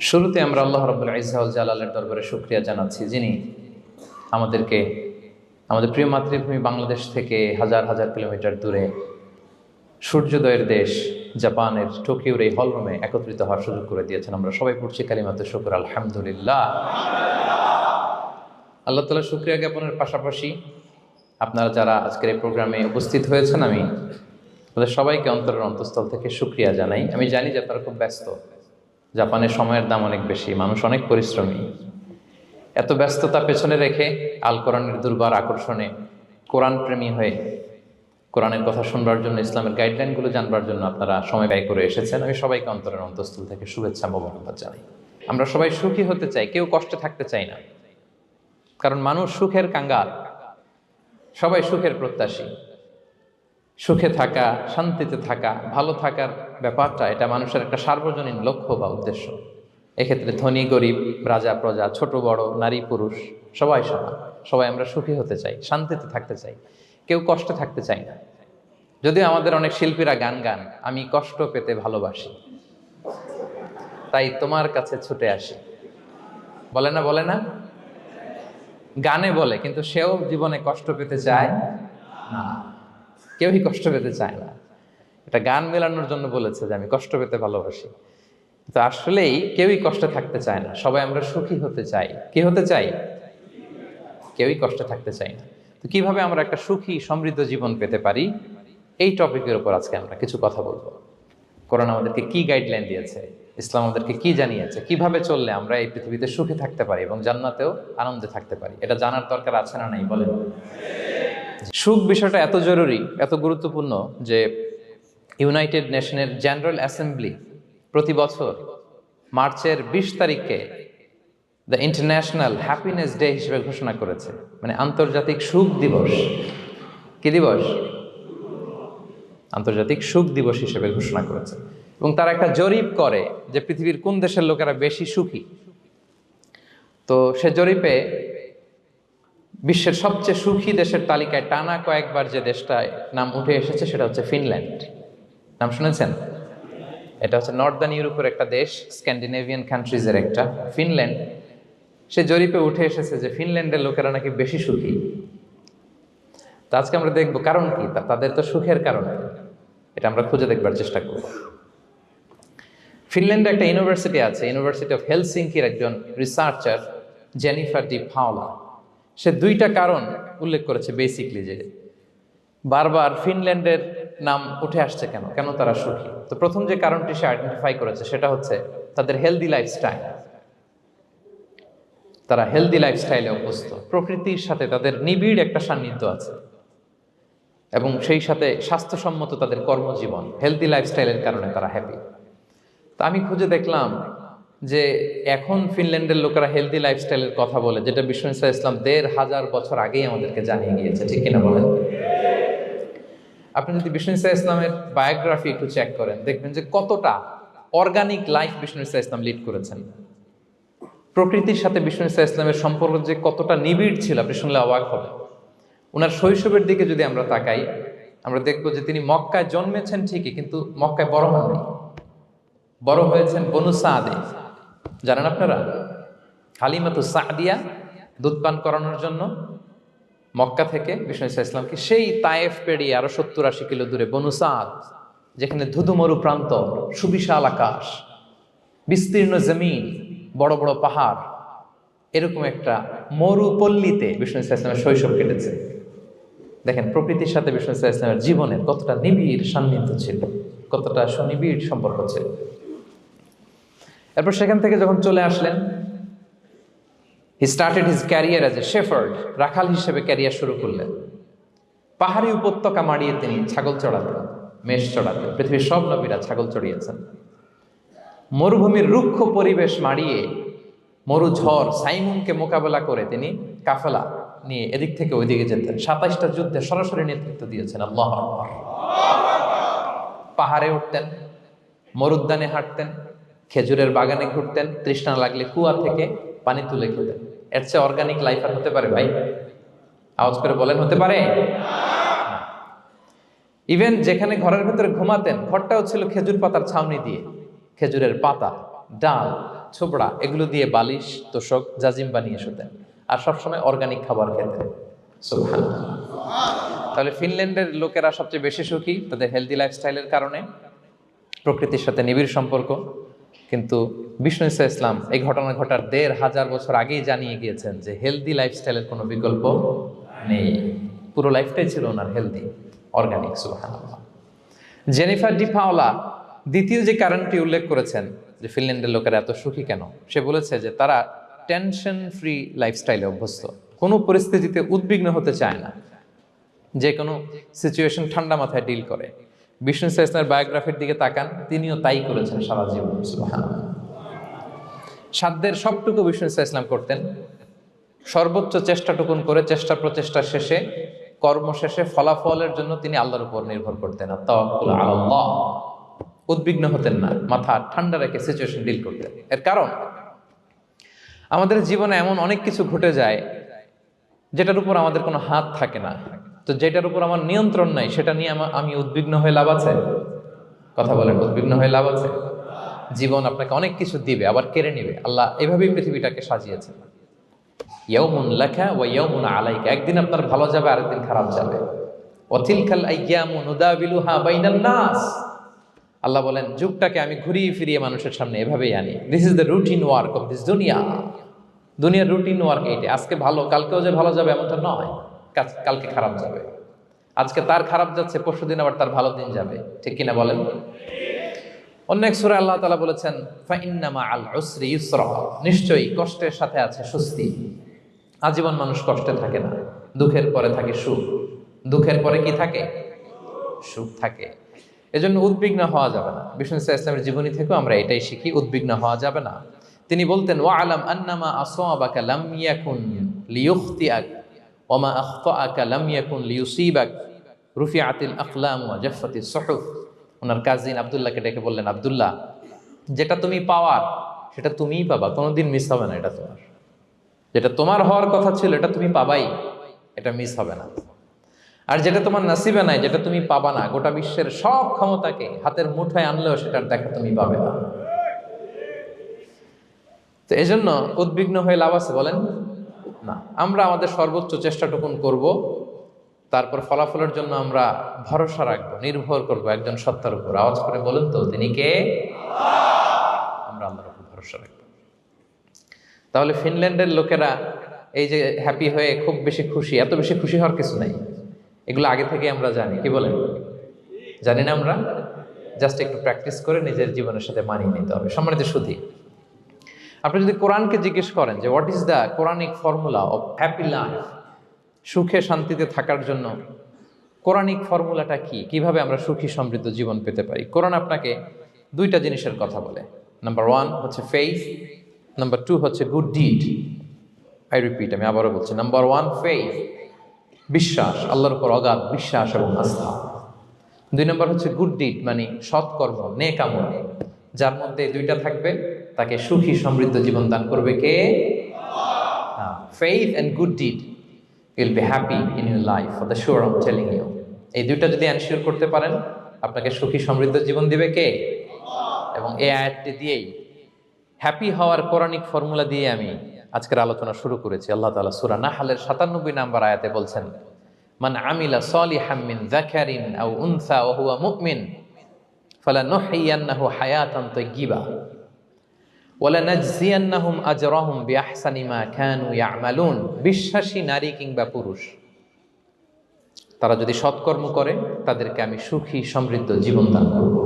শুরুতে আমরা আল্লাহ রাব্বুল ইজ্জা ওয়াল জালালের দরবারে শুকরিয়া জানাচ্ছি, যিনি আমাদেরকে আমাদের প্রিয় মাতৃভূমি বাংলাদেশ থেকে হাজার হাজার কিলোমিটার দূরে সূর্যোদয়ের দেশ জাপানের টোকিওর এই হলরুমে একত্রিত হওয়ার সুযোগ করে দিয়েছেন। আমরা সবাই পড়ছি কালিমাতুশ শুকর, আলহামদুলিল্লাহ। আল্লাহ তাআলা শুকরিয়া জ্ঞাপনের পাশাপাশি আপনারা যারা আজকের এই প্রোগ্রামে উপস্থিত হয়েছেন, আমি তাদের সবাইকে অন্তরের অন্তঃস্থল থেকে শুকরিয়া জানাই। আমি জানি যে আপনারা খুব ব্যস্ত, জাপানের সময়ের দাম অনেক বেশি, মানুষ অনেক পরিশ্রমী। এত ব্যস্ততা পেছনে রেখে আল কোরআনের দুর্বার আকর্ষণে কোরআন প্রেমী হয়ে কোরআনের কথা শুনবার জন্য, ইসলামের গাইডলাইনগুলো জানবার জন্য আপনারা সময় ব্যয় করে এসেছেন। আমি সবাইকে অন্তরের অন্তঃস্থল থেকে শুভেচ্ছা মোবারকবাদ জানাই। আমরা সবাই সুখী হতে চাই, কেউ কষ্টে থাকতে চাই না, কারণ মানুষ সুখের কাঙ্গাল, সবাই সুখের প্রত্যাশী। সুখে থাকা, শান্তিতে থাকা, ভালো থাকার ব্যাপারটা এটা মানুষের একটা সার্বজনীন লক্ষ্য বা উদ্দেশ্য। এক্ষেত্রে ধনী গরিব, রাজা প্রজা, ছোট বড়, নারী পুরুষ সবাই সমান। সবাই আমরা সুখী হতে চাই, শান্তিতে থাকতে চাই, কেউ কষ্টে থাকতে চাই না। যদিও আমাদের অনেক শিল্পীরা গান গান, আমি কষ্ট পেতে ভালোবাসি, তাই তোমার কাছে ছুটে আসি, বলে না? বলে না? গানে বলে, কিন্তু সেও জীবনে কষ্ট পেতে চায় না। কেউই কষ্ট পেতে চায় না। এটা গান মেলানোর জন্য বলেছে যে আমি কষ্ট পেতে ভালোবাসি, তো আসলেই কেউই কষ্টে থাকতে চায় না। সবাই আমরা সুখী হতে চাই। কি হতে চাই? কেউই কষ্টে থাকতে চাই না। তো কিভাবে আমরা একটা সুখী সমৃদ্ধ জীবন পেতে পারি, এই টপিকের উপর আজকে আমরা কিছু কথা বলবো। কোরআন আমাদেরকে কি গাইডলাইন দিয়েছে, ইসলাম আমাদেরকে কি জানিয়েছে, কিভাবে চললে আমরা এই পৃথিবীতে সুখে থাকতে পারি এবং জান্নাতেও আনন্দে থাকতে পারি, এটা জানার দরকার আছে না নাই? বলেন। সুখ বিষয়টা এত জরুরি, এত গুরুত্বপূর্ণ যে ইউনাইটেড নেশনের জেনারেল অ্যাসেম্বলি প্রতি বছর মার্চের 20 তারিখে দ্য ইন্টারন্যাশনাল হ্যাপিনেস ডে হিসেবে ঘোষণা করেছে, মানে আন্তর্জাতিক সুখ দিবস। কি দিবস? আন্তর্জাতিক সুখ দিবস হিসেবে ঘোষণা করেছে। এবং তারা একটা জরিপ করে যে পৃথিবীর কোন দেশের লোকেরা বেশি সুখী। তো সে জরিপে বিশ্বের সবচেয়ে সুখী দেশের তালিকায় টানা কয়েকবার যে দেশটায় নাম উঠে এসেছে সেটা হচ্ছে ফিনল্যান্ড। নাম শুনেছেন? এটা হচ্ছে নর্দার্ন ইউরোপের একটা দেশ, স্ক্যান্ডিনেভিয়ান কান্ট্রিজের একটা, ফিনল্যান্ড। সে জরিপে উঠে এসেছে যে ফিনল্যান্ডের লোকেরা নাকি বেশি সুখী। তো আজকে আমরা দেখবো কারণ কি, তাদের তো সুখের কারণ, এটা আমরা খুঁজে দেখবার চেষ্টা করব। ফিনল্যান্ডে একটা ইউনিভার্সিটি আছে, ইউনিভার্সিটি অফ হেলসিঙ্কির একজন রিসার্চার জেনিফার ডি পাওলা, সে 2টা কারণ উল্লেখ করেছে বেসিকলি, যে বারবার ফিনল্যান্ডের নাম উঠে আসছে কেন, কেন তারা সুখী। তো প্রথম যে কারণটি সে আইডেন্টিফাই করেছে সেটা হচ্ছে তাদের হেলদি লাইফস্টাইল। তারা হেলদি লাইফস্টাইলে অভ্যস্ত, প্রকৃতির সাথে তাদের নিবিড় একটা সান্নিধ্য আছে, এবং সেই সাথে স্বাস্থ্যসম্মত তাদের কর্মজীবন। হেলদি লাইফস্টাইলের কারণে তারা হ্যাপি। তা আমি খুঁজে দেখলাম যে এখন ফিনল্যান্ডের লোকেরা হেলদি লাইফস্টাইলের কথা বলে, যেটা বিষ্ণু ইসলাম 1500 বছর আগেই আমাদেরকে জানিয়ে গিয়েছে। ঠিক কিনা বলেন? আপনি যদি বিষ্ণু ইসলামের বায়োগ্রাফি একটু চেক করেন, দেখবেন যে কতটা অর্গানিক লাইফ বিষ্ণু ইসলাম লিড করেছেন। প্রকৃতির সাথে বিষ্ণু ইসলামের সম্পর্ক যে কতটা নিবিড় ছিল, আপনি শুনলে অবাক হবেন। ওনার শৈশবের দিকে যদি আমরা তাকাই, আমরা দেখবো যে তিনি মক্কায় জন্মেছেন ঠিকই, কিন্তু মক্কায় বড় হননি। বড় হয়েছেন বনু সাদে। জানেন আপনারা? হালিমাতু সাদিয়া দুধ পান করানোর জন্য মক্কা থেকে বিষ্ণু ইসলামকে সেই তায়েফ পেরিয়ে আরো 70-80 কিলো দূরে বনু সাদ, যেখানে ধুধুমরু প্রান্ত, সুবিশাল আকাশ, বিস্তীর্ণ জমিন, বড় বড় পাহাড়, এরকম একটা মরুপল্লীতে বিষ্ণু ইসলামের শৈশব কেটেছে। দেখেন প্রকৃতির সাথে বিষ্ণু ইসলামের জীবনের কতটা নিবিড় সান্নিধ্য ছিল, কতটা সুনিবিড় সম্পর্ক ছিল। এরপর সেখান থেকে যখন চলে আসলেন, he started his career as a shepherd, রাখাল হিসেবে ক্যারিয়ার শুরু করলেন। পাহাড়ি উপত্যকা মাড়িয়ে তিনি ছাগল চড়াতেন, মেষ চড়াতেন। পৃথিবীর সব নবীরা ছাগল চড়িয়েছেন। মরুভূমির রুক্ষ পরিবেশ মাড়িয়ে মরু ঝড় সাইমুনকে মোকাবেলা করে তিনি কাফেলা নিয়ে এদিক থেকে ওইদিকে যেতেন। 27টা যুদ্ধে সরাসরি নেতৃত্ব দিয়েছেন। আল্লাহু আকবার। পাহাড়ে উঠতেন, মরুদ্যানে হাঁটতেন, খেজুরের বাগানে ঘুরতেন, তৃষ্ণা লাগলে কুয়া থেকে পানি তুলে খেতেন। এর চেয়ে অর্গানিক লাইফ আর হতে পারে ভাই? আওয়াজ করে বলেন, হতে পারে? ইভেন যেখানে ঘরের ভেতরে ঘুমাতেন, ঘরটাও ছিল খেজুর পাতার ছাউনি দিয়ে, খেজুরের পাতা, ডাল, ছোবড়া এগুলো দিয়ে বালিশ তোষক জাজিম বানিয়ে শুতেন, আর সবসময় অর্গানিক খাবার খেতেন। সুবহানাল্লাহ। তাহলে ফিনল্যান্ডের লোকেরা সবচেয়ে বেশি সুখী তাদের হেলদি লাইফস্টাইলের কারণে, প্রকৃতির সাথে নিবিড় সম্পর্ক। কিন্তু বিষ্ণু ঈসা ইসলাম এই ঘটনা ঘটার ১৫০০ বছর আগেই জানিয়ে গিয়েছেন যে হেলদি লাইফস্টাইলের কোনো বিকল্প নেই। পুরো লাইফটাই ছিল ওনার হেলদি, অর্গানিক। সুবহানাল্লাহ। জেনিফার ডি পাওলা দ্বিতীয় যে কারণটি উল্লেখ করেছেন যে ফিনল্যান্ডের লোকেরা এত সুখী কেন, সে বলেছে যে তারা টেনশন ফ্রি লাইফস্টাইলে অভ্যস্ত, কোনো পরিস্থিতিতে উদ্বিগ্ন হতে চায় না, যে কোনো সিচুয়েশন ঠান্ডা মাথায় ডিল করে। বিষ্ণু ঈসা ইসলামের বায়োগ্রাফির দিকে তাকান, তিনিও তাই করেছেন সারা জীবন। সুবহানাল্লাহ। সাধ্যের সবটুকু বিষ্ণু ঈসা ইসলাম করতেন, সর্বোচ্চ চেষ্টাটুকুন করে চেষ্টা প্রচেষ্টা শেষে, কর্মশেষে ফলাফলের জন্য তিনি আল্লাহর উপর নির্ভর করতেন। আর তাওয়াক্কুল আলাল্লাহ, উদ্বিগ্ন হতেন না, মাথা ঠান্ডা রেখে সিচুয়েশন ডিল করতেন। এর কারণ আমাদের জীবনে এমন অনেক কিছু ঘটে যায় যেটার উপর আমাদের কোনো হাত থাকে না, তো যেটার উপর আমার নিয়ন্ত্রণ নাই সেটা নিয়ে আমি উদ্বিগ্ন হয়ে লাভ আছে? কথা বলেন, উদ্বিগ্ন হয়ে লাভ আছে? জীবন আপনাকে অনেক কিছু দিবে, আবার কেড়ে নিবে। আল্লাহ এভাবেই পৃথিবীটাকে সাজিয়েছেন। ইয়াউমুন লাকা ওয়া ইয়াউমুন আলাইকা, একদিন আপনার ভালো যাবে, আরেকদিন খারাপ যাবে। ওয়া তিলকাল আইয়ামু নুদাবিলুহা বাইনান নাস, আল্লাহ বলেন যুগটাকে আমি ঘুরিয়ে ফিরিয়ে মানুষের সামনে এভাবেই আনি। This is the routine work of this দুনিয়া। দুনিয়ার রুটিন ওয়ার্ক এইটা। আজকে ভালো, কালকেও যে ভালো যাবে এমনটা নয়, কালকে খারাপ যাবে। আজকে তার খারাপ যাচ্ছে, পরশুদিন আবার তার ভালো দিন যাবে, ঠিক কিনা বলেন? অন্য এক সূরায় আল্লাহ তাআলা বলেছেন ফাইন্না মাআল উসরি ইউসরা, নিশ্চয়ই কষ্টের সাথে আছে স্বস্তি। আজীবন মানুষ কষ্টে থাকে না, দুঃখের পরে থাকে সুখ। দুঃখের পরে কি থাকে? সুখ থাকে। এজন্য উদ্বিগ্ন হওয়া যাবে না। বিষ্ণু ঈসা ইসলামের জীবনী থেকেও আমরা এটাই শিখি, উদ্বিগ্ন হওয়া যাবে না। তিনি বলতেন ওয়া আলাম আন্নামা আসাবাকা লাম ইয়াকুন লিয়ুখতিআক ওয়া মা আখতাআকা লাম ইয়াকুন লিয়ুসিবাক রুফিআতিল আকলাম ওয়া জাফফাতিস সুহুফ। ওনার কাজিন আব্দুল্লাহকে ডেকে বললেন, আব্দুল্লাহ, যেটা তুমি পাওয়ার সেটা তুমিই পাবা, কোনোদিন মিস হবে না। এটা তোমার, যেটা তোমার হওয়ার কথা ছিল এটা তুমি পাবাই, এটা মিস হবে না। আর যেটা তোমার নসিবে নাই, যেটা তুমি পাবা না, গোটা বিশ্বের সব ক্ষমতাকে হাতের মুঠোয় আনলেও সেটার দেখা তুমি পাবে না। তো এজন্য উদ্বিগ্ন হয়ে লাভ আছে বলেন না। আমরা আমাদের সর্বোচ্চ চেষ্টাটুকুন করব, তারপর ফলাফলের জন্য আমরা ভরসা রাখবো, নির্ভর করব একজন সত্তার উপর। আওয়াজ করে বলেন তো, তিনি কে? আমরা আল্লাহর উপর ভরসা রাখবো। তাহলে ফিনল্যান্ডের লোকেরা এই যে হ্যাপি হয়ে খুব বেশি খুশি, এত বেশি খুশি হওয়ার কিছু নাই। এগুলো আগে থেকে আমরা জানি, কি বলেন? জানি না আমরা? জাস্ট একটু প্র্যাকটিস করে নিজের জীবনের সাথে মানিয়ে নিতে হবে। সম্মানিত সুধী, আপনি যদি কোরআনকে জিজ্ঞেস করেন যে what is the Quranic formula of happy life, সুখে শান্তিতে থাকার জন্য কোরআনিক ফর্মুলাটা কি, কিভাবে আমরা সুখী সমৃদ্ধ জীবন পেতে পারি, কোরআন আপনাকে দুইটা জিনিসের কথা বলে। নাম্বার 1 হচ্ছে ফেইথ, নাম্বার 2 হচ্ছে গুড ডিড। আই রিপিট, আমি আবারও বলছি, নাম্বার 1 ফেইথ, বিশ্বাস, আল্লাহর উপর অগাধ বিশ্বাস এবং আস্থা। 2 নম্বর হচ্ছে গুড ডিড, মানে সৎকর্ম, নেক আমল। যার মধ্যে দুইটা থাকবে তাকে সুখী সমৃদ্ধ জীবন দান করবে কে? Faith and good deed, you'll be happy in your life for the sure, I am telling you. এই দুইটা যদি এনশিওর করতে পারেন, আপনাকে সুখী সমৃদ্ধ জীবন দিবে কে? এবং এই আয়াতটি দিয়েই, হ্যাপি হওয়ার কোরআনিক ফর্মুলা দিয়ে আমি আজকের আলোচনা শুরু করেছি। আল্লাহ তাআলা সূরা নাহলের ৯৭ নম্বর আয়াতে বলছেন, মান আমিলা সালিহাম মিন যাকারিন আও উনসা ওয়া হুয়া মুমিন ফালানুহইয়ান্নাহু হায়াতান তাইয়্যিবা ওয়া লানাজজিয়ান্নাহুম আজরাহুম বিআহসানি মা কানু ইয়ামালুন। বিশ্বাসী নারী কিংবা পুরুষ তারা যদি সৎকর্ম করে, তাদেরকে আমি সুখী সমৃদ্ধ জীবন দান করব।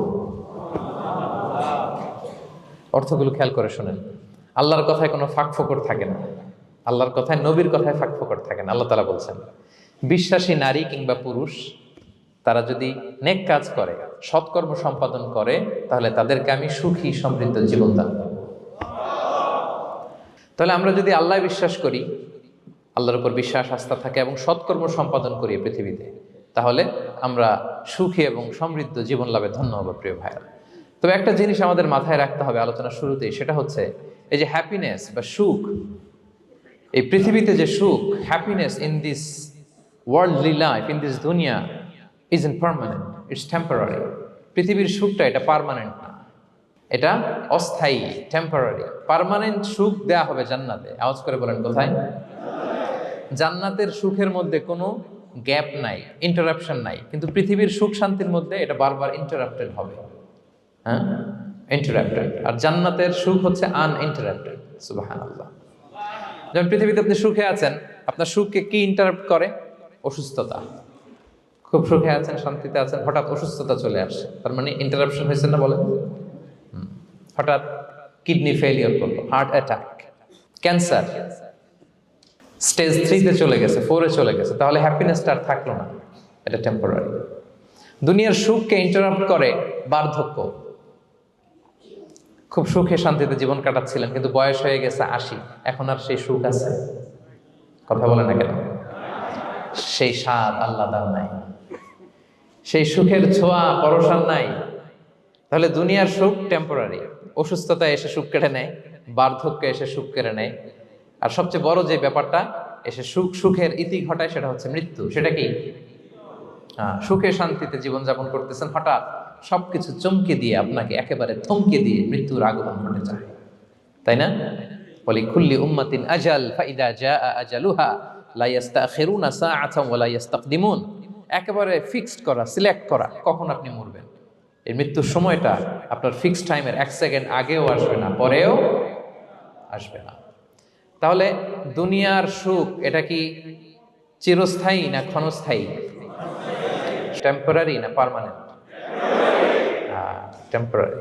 অর্থগুলো খেয়াল করে শোনেন। আল্লাহর কথায় কোনো ফাঁকফোকর থাকে না, আল্লাহর কথায়, নবীর কথায় ফাঁকফোকর থাকে না। আল্লাহ তাআলা বলছেন বিশ্বাসী নারী কিংবা পুরুষ তারা যদি নেক কাজ করে, সৎকর্ম সম্পাদন করে, তাহলে তাদেরকে আমি সুখী সমৃদ্ধ জীবন দান করব। তাহলে আমরা যদি আল্লাহ বিশ্বাস করি, আল্লাহর উপর বিশ্বাস আস্থা থাকে এবং সৎকর্ম সম্পাদন করি পৃথিবীতে, তাহলে আমরা সুখী এবং সমৃদ্ধ জীবন লাভে ধন্য হব প্রিয় ভাইরা। তবে একটা জিনিস আমাদের মাথায় রাখতে হবে আলোচনা শুরুতেই, সেটা হচ্ছে এই যে হ্যাপিনেস বা সুখ, এই পৃথিবীতে যে সুখ, happiness in this worldly life, in this দুনিয়া is in permanent, it's temporary. পৃথিবীর সুখটা এটা পার্মানেন্ট না, এটা অস্থায়ী, টেম্পোরারি। পার্মানেন্ট সুখ দেয়া হবে জান্নাতে। আওয়াজ করে বলেন কোথায়? জান্নাতের সুখের মধ্যে কোনো গ্যাপ নাই, ইন্টারাপশন নাই। কিন্তু পৃথিবীর সুখ শান্তির মধ্যে এটা বারবার ইন্টারাপ্টেড হবে। হ্যাঁ, ইন্টারাপ্টেড। আর জান্নাতের সুখ হচ্ছে আনইন্টারাপ্টেড। সুবহানাল্লাহ। যেমন পৃথিবীতে আপনি সুখে আছেন, আপনার সুখকে কি ইন্টারাপ্ট করে? অসুস্থতা। খুব সুখে আছেন, শান্তিতে আছেন, হঠাৎ অসুস্থতা চলে আসে, তার মানে ইন্টারাপশন হয়েছে না? বলেন। হঠাৎ কিডনি ফেলিয়ার করলো, হার্ট অ্যাটাক, ক্যান্সার স্টেজ 3-তে চলে গেছে, 4-এ চলে গেছে, তাহলে হ্যাপিনেসটা আর থাকলো না। এটা টেম্পোরারি। দুনিয়ার সুখকে ইন্টারাপ্ট করে বার্ধক্য। খুব সুখে শান্তিতে জীবন কাটাচ্ছিলেন, কিন্তু বয়স হয়ে গেছে 80, এখন আর সেই সুখ আছে? কথা বলে না কেন? সেই স্বাদ আল্লাহর নাই, সেই সুখের ছোঁয়া পরশান নাই। তাহলে দুনিয়ার সুখ টেম্পোরারি। অসুস্থতা এসে সুখ কেড়ে নেয়, বার্ধক্য এসে সুখ কেড়ে নেয়, আর সবচেয়ে বড় যে ব্যাপারটা এসে সুখের ইতি ঘটায় সেটা হচ্ছে মৃত্যু। সেটা কি? সুখে শান্তিতে জীবনযাপন করতেছেন, হঠাৎ সবকিছু চমকে দিয়ে, আপনাকে একেবারে থমকে দিয়ে মৃত্যুর আগমন ঘটে যায়, তাই না? বলি কুল্লি উম্মাতিন আজাল ফাইদা জাআ আজালুহা লা ইস্তাখিরুনা সাআতান ওয়া লা ইস্তাকদিমুন। একেবারে ফিক্সড করা, সিলেক্ট করা কখন আপনি মরবেন। এই মৃত্যুর সময়টা আপনার ফিক্সড টাইমের 1 সেকেন্ড আগেও আসবে না, পরেও আসবে না। তাহলে দুনিয়ার সুখ এটা কি চিরস্থায়ী না ক্ষণস্থায়ী? টেম্পোরারি না পার্মানেন্ট? টেম্পোরারি।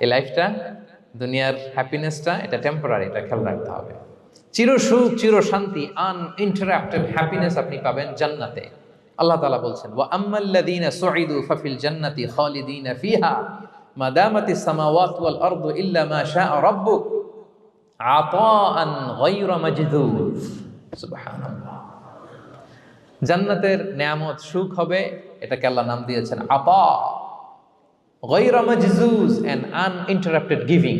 এই লাইফটা, দুনিয়ার হ্যাপিনেসটা, এটা টেম্পোরারি, এটা খেয়াল রাখতে হবে। চির সুখ, চির শান্তি, আনইন্টারাপ্টেড হ্যাপিনেস আপনি পাবেন জান্নাতে। আল্লাহ তাআলা বলছেন, ওয়া আম্মাল্লাযীনা সুঈদু ফাফিল জান্নাতি খালিদিনা ফিহা মা দামাতিস সামাওয়াতু ওয়াল আরদু ইল্লা মা শাআ রাব্বুক আতাআন গায়রা মাজদুদ। সুবহানাল্লাহ। জান্নাতের নেয়ামত, সুখ হবে, এটাকে আল্লাহ নাম দিয়েছেন আতা, গায়রা মাজজুজ, এন্ড আনইন্টারাপ্টেড গিভিং।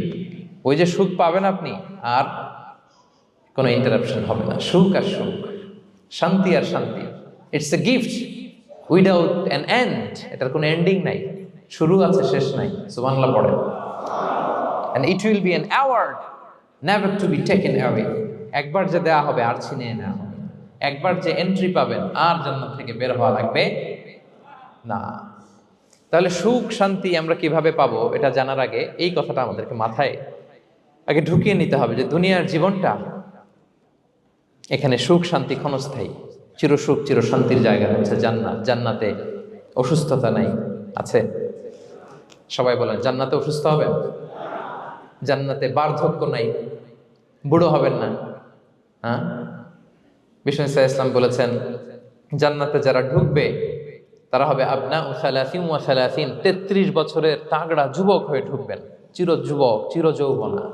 ওই যে সুখ পাবেন আপনি, আর কোনো ইন্টারাপশন হবে না। সুখ আর সুখ, শান্তি আর শান্তি, it's a gift without an end. এটার কোনো এন্ডিং নাই, শুরু আছে শেষ নাই। সুবহানাল্লাহ পড়ে। And it will be an award never to be taken away. একবার যে দেয়া হবে আর ছিনিয়ে নেওয়া হবে। একবার যে এন্ট্রি পাবেন, আর জান্নাত থেকে বের হওয়া লাগবে না। তাহলে সুখ শান্তি আমরা কিভাবে পাবো, এটা জানার আগে এই কথাটা আমাদেরকে মাথায় আগে ঢুকিয়ে নিতে হবে যে দুনিয়ার জীবনটা, এখানে সুখ শান্তি ক্ষণস্থায়ী। চির সুখ চির শান্তির জায়গা হচ্ছে জান্নাত। জান্নাতে অসুস্থতা নাই, আছে? সবাই বলেন, জান্নাতে অসুস্থ হবেন? জান্নাতে বার্ধক্য নাই, বুড়ো হবেন না। হ্যাঁ, বিষ্ণু ইসলাম বলেছেন, জান্নাতে যারা ঢুকবে তারা হবে আবনা ও সালাসিন ওয়া সালাসিন, 33 বছরের তাগড়া যুবক হয়ে ঢুকবেন, চির যুবক, চির যৌবনা।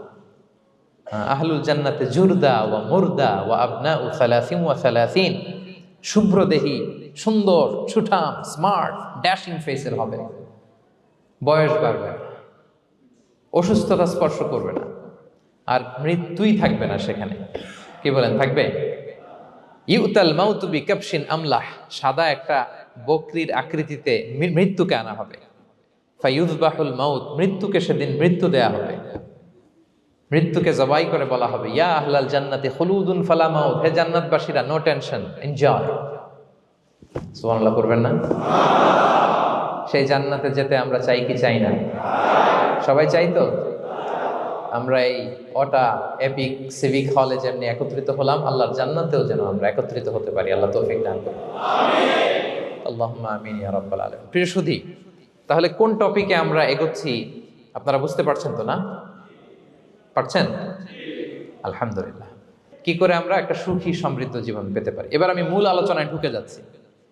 আহলুল জান্নাতে জুরদা ওয়া মুরদা ওয়া আবনা ও সালাসিন ওয়া সালাসিন, শুভ্রদেহী, সুন্দর, সুঠাম, স্মার্ট, ড্যাশিং ফেসের হবে। বয়স বাড়বে না, অসুস্থতা স্পর্শ করবে না, আর মৃত্যুই থাকবে না সেখানে। কি বলেন, থাকবে? ইউতাল মাউতু বিকাবশিন আমলাহ, সাদা একটা বকরির আকৃতিতে মৃত্যুকে আনা হবে। ফায়ুযবাহুল মাউত, মৃত্যুকে সেদিন মৃত্যু দেয়া হবে। মৃত্যুকে জবাই করে বলা হবে, ইয়া আহলাল জান্নাতি খুলুদুন ফালা মাউত, হে জান্নাতবাসীরা, নো টেনশন, এনজয়। সুবহানাল্লাহ করবেন না? সেই জান্নাতে যেতে আমরা চাই কি চাই না? সবাই চাই তো? আমরা এই ওটা এপিক সিভিক হলে যেমনি একত্রিত হলাম, আল্লাহর জান্নাতেও যেন আমরা একত্রিত হতে পারি। আল্লাহ তৌফিক দান করুন। আমিন। আল্লাহুম্মা আমিন ইয়া রাব্বাল আলামিন। প্রিয় সুধী, তাহলে কোন টপিকে আমরা এগোচ্ছি আপনারা বুঝতে পারছেন তো না? পারছেন? আলহামদুলিল্লাহ। কি করে আমরা একটা সুখী সমৃদ্ধ জীবন পেতে পারি, এবার আমি মূল আলোচনায় ঢুকে যাচ্ছি।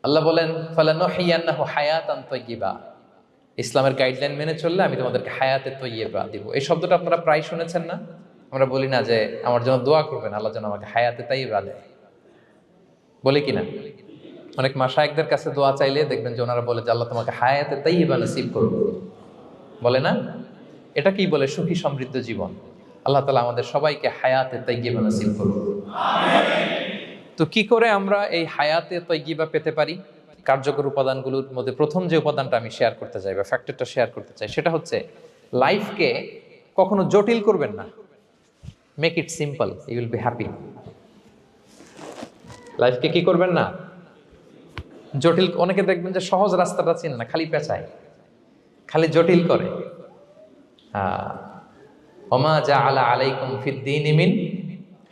আল্লাহ বলেন, ফালানুহিয়ান্নাহু হায়াতান তাইয়্যিবা, ইসলামের গাইডলাইন মেনে চললে আমি তোমাদেরকে হায়াতে তৈয়্যিবা দিব। এই শব্দটা আপনারা প্রায় শুনেছেন না? আমরা বলি না যে আমার জন্য দোয়া করবেন, আল্লাহ যেন আমাকে হায়াতে তৈয়্যিবা দেয়, বলি কিনা? অনেক মাশায়েখদের কাছে দোয়া চাইলে দেখবেন যে ওনারা বলে যে আল্লাহ তোমাকে হায়াতে তৈয়্যিবা নসিব করুন, বলে না? এটা কি বলে? সুখী সমৃদ্ধ জীবন। আল্লাহ তাআলা আমাদের সবাইকে হায়াতে তৈয়্যিবা নসিব করুন। তো কি করে আমরা এই হায়াতে তৈয়্যিবা পেতে পারি? কার্যকর উপাদানগুলোর মধ্যে প্রথম যে উপাদানটা আমি শেয়ার করতে চাই বা ফ্যাক্টরটা শেয়ার করতে চাই, সেটা হচ্ছে লাইফকে কখনো জটিল করবেন না, make it simple, you will be happy. লাইফকে কি করবেন না, জটিল। অনেকে দেখবেন যে সহজ রাস্তাটা চিনে না, খালি পেঁচায়, খালি জটিল করে। ওমা জাআলা আলাইকুম ফিদ্দীনি মিন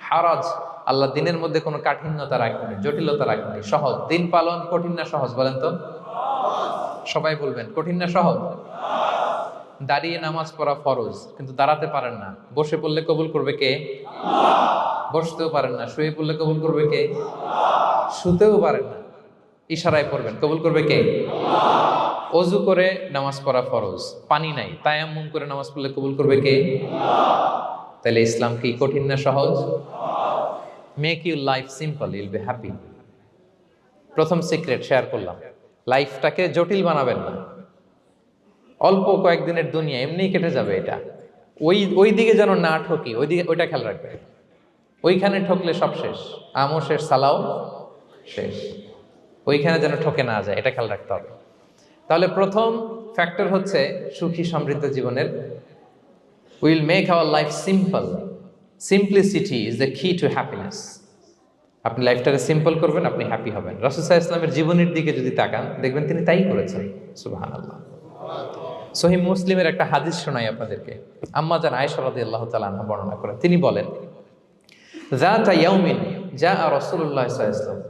হারাজ, আল্লাহ দিনের মধ্যে কোনো কাঠিন্যতা রাখেনি, জটিলতা রাখেনি, সহজ। দিন পালন কঠিন না সহজ বলেন তো? সবাই বলবেন কঠিন না সহজ? দাঁড়িয়ে নামাজ পড়া ফরজ, কিন্তু দাঁড়াতে পারেন না। বসে পড়লে কবুল করবে কে? বসতেও পারেন না। শুয়ে পড়লে কবুল করবে কে? শুতেও পারেন না, ইশারায় পড়বেন, কবুল করবে কে? অজু করে নামাজ পড়া ফরজ, পানি নাই, তায়াম্মুম করে নামাজ পড়লে কবুল করবে কে? তাহলে ইসলাম কি কঠিন না সহজ? Make your life simple, Yule be happy. প্রথম সিক্রেট শেয়ার করলাম, লাইফটাকে জটিল বানাবেন না। অল্প কয়েকদিনের দুনিয়া, এমনিই কেটে যাবে এটা। ওই দিকে যেন না ঠকি, ওইটা খেয়াল রাখবে। ওইখানে ঠকলে সব শেষ, আমও শেষ, সালাও শেষ। ওইখানে যেন ঠকে না যায়, এটা খেয়াল রাখতে হবে। তাহলে প্রথম ফ্যাক্টর হচ্ছে সুখী সমৃদ্ধ জীবনের, will make our life simple. Simplicity is the কি টু হ্যাপিনেস। আপনি লাইফটাকে সিম্পল করবেন, আপনি হ্যাপি হবেন। রাসূল সাল্লাল্লাহু আলাইহি ওয়াসাল্লামের জীবনের দিকে যদি তাকান, দেখবেন তিনি তাই করেছেন। সুবহানাল্লাহ। সহিহ মুসলিমের একটা হাদিস শোনাই আপনাদেরকে। আম্মা জান আয়েশা রাদিয়াল্লাহু তাআলা আনহা বর্ণনা করেন। তিনি বলেন, যাতা ইয়াউমিন জাআ রাসূলুল্লাহ সাল্লাল্লাহু আলাইহি ওয়াসাল্লাম,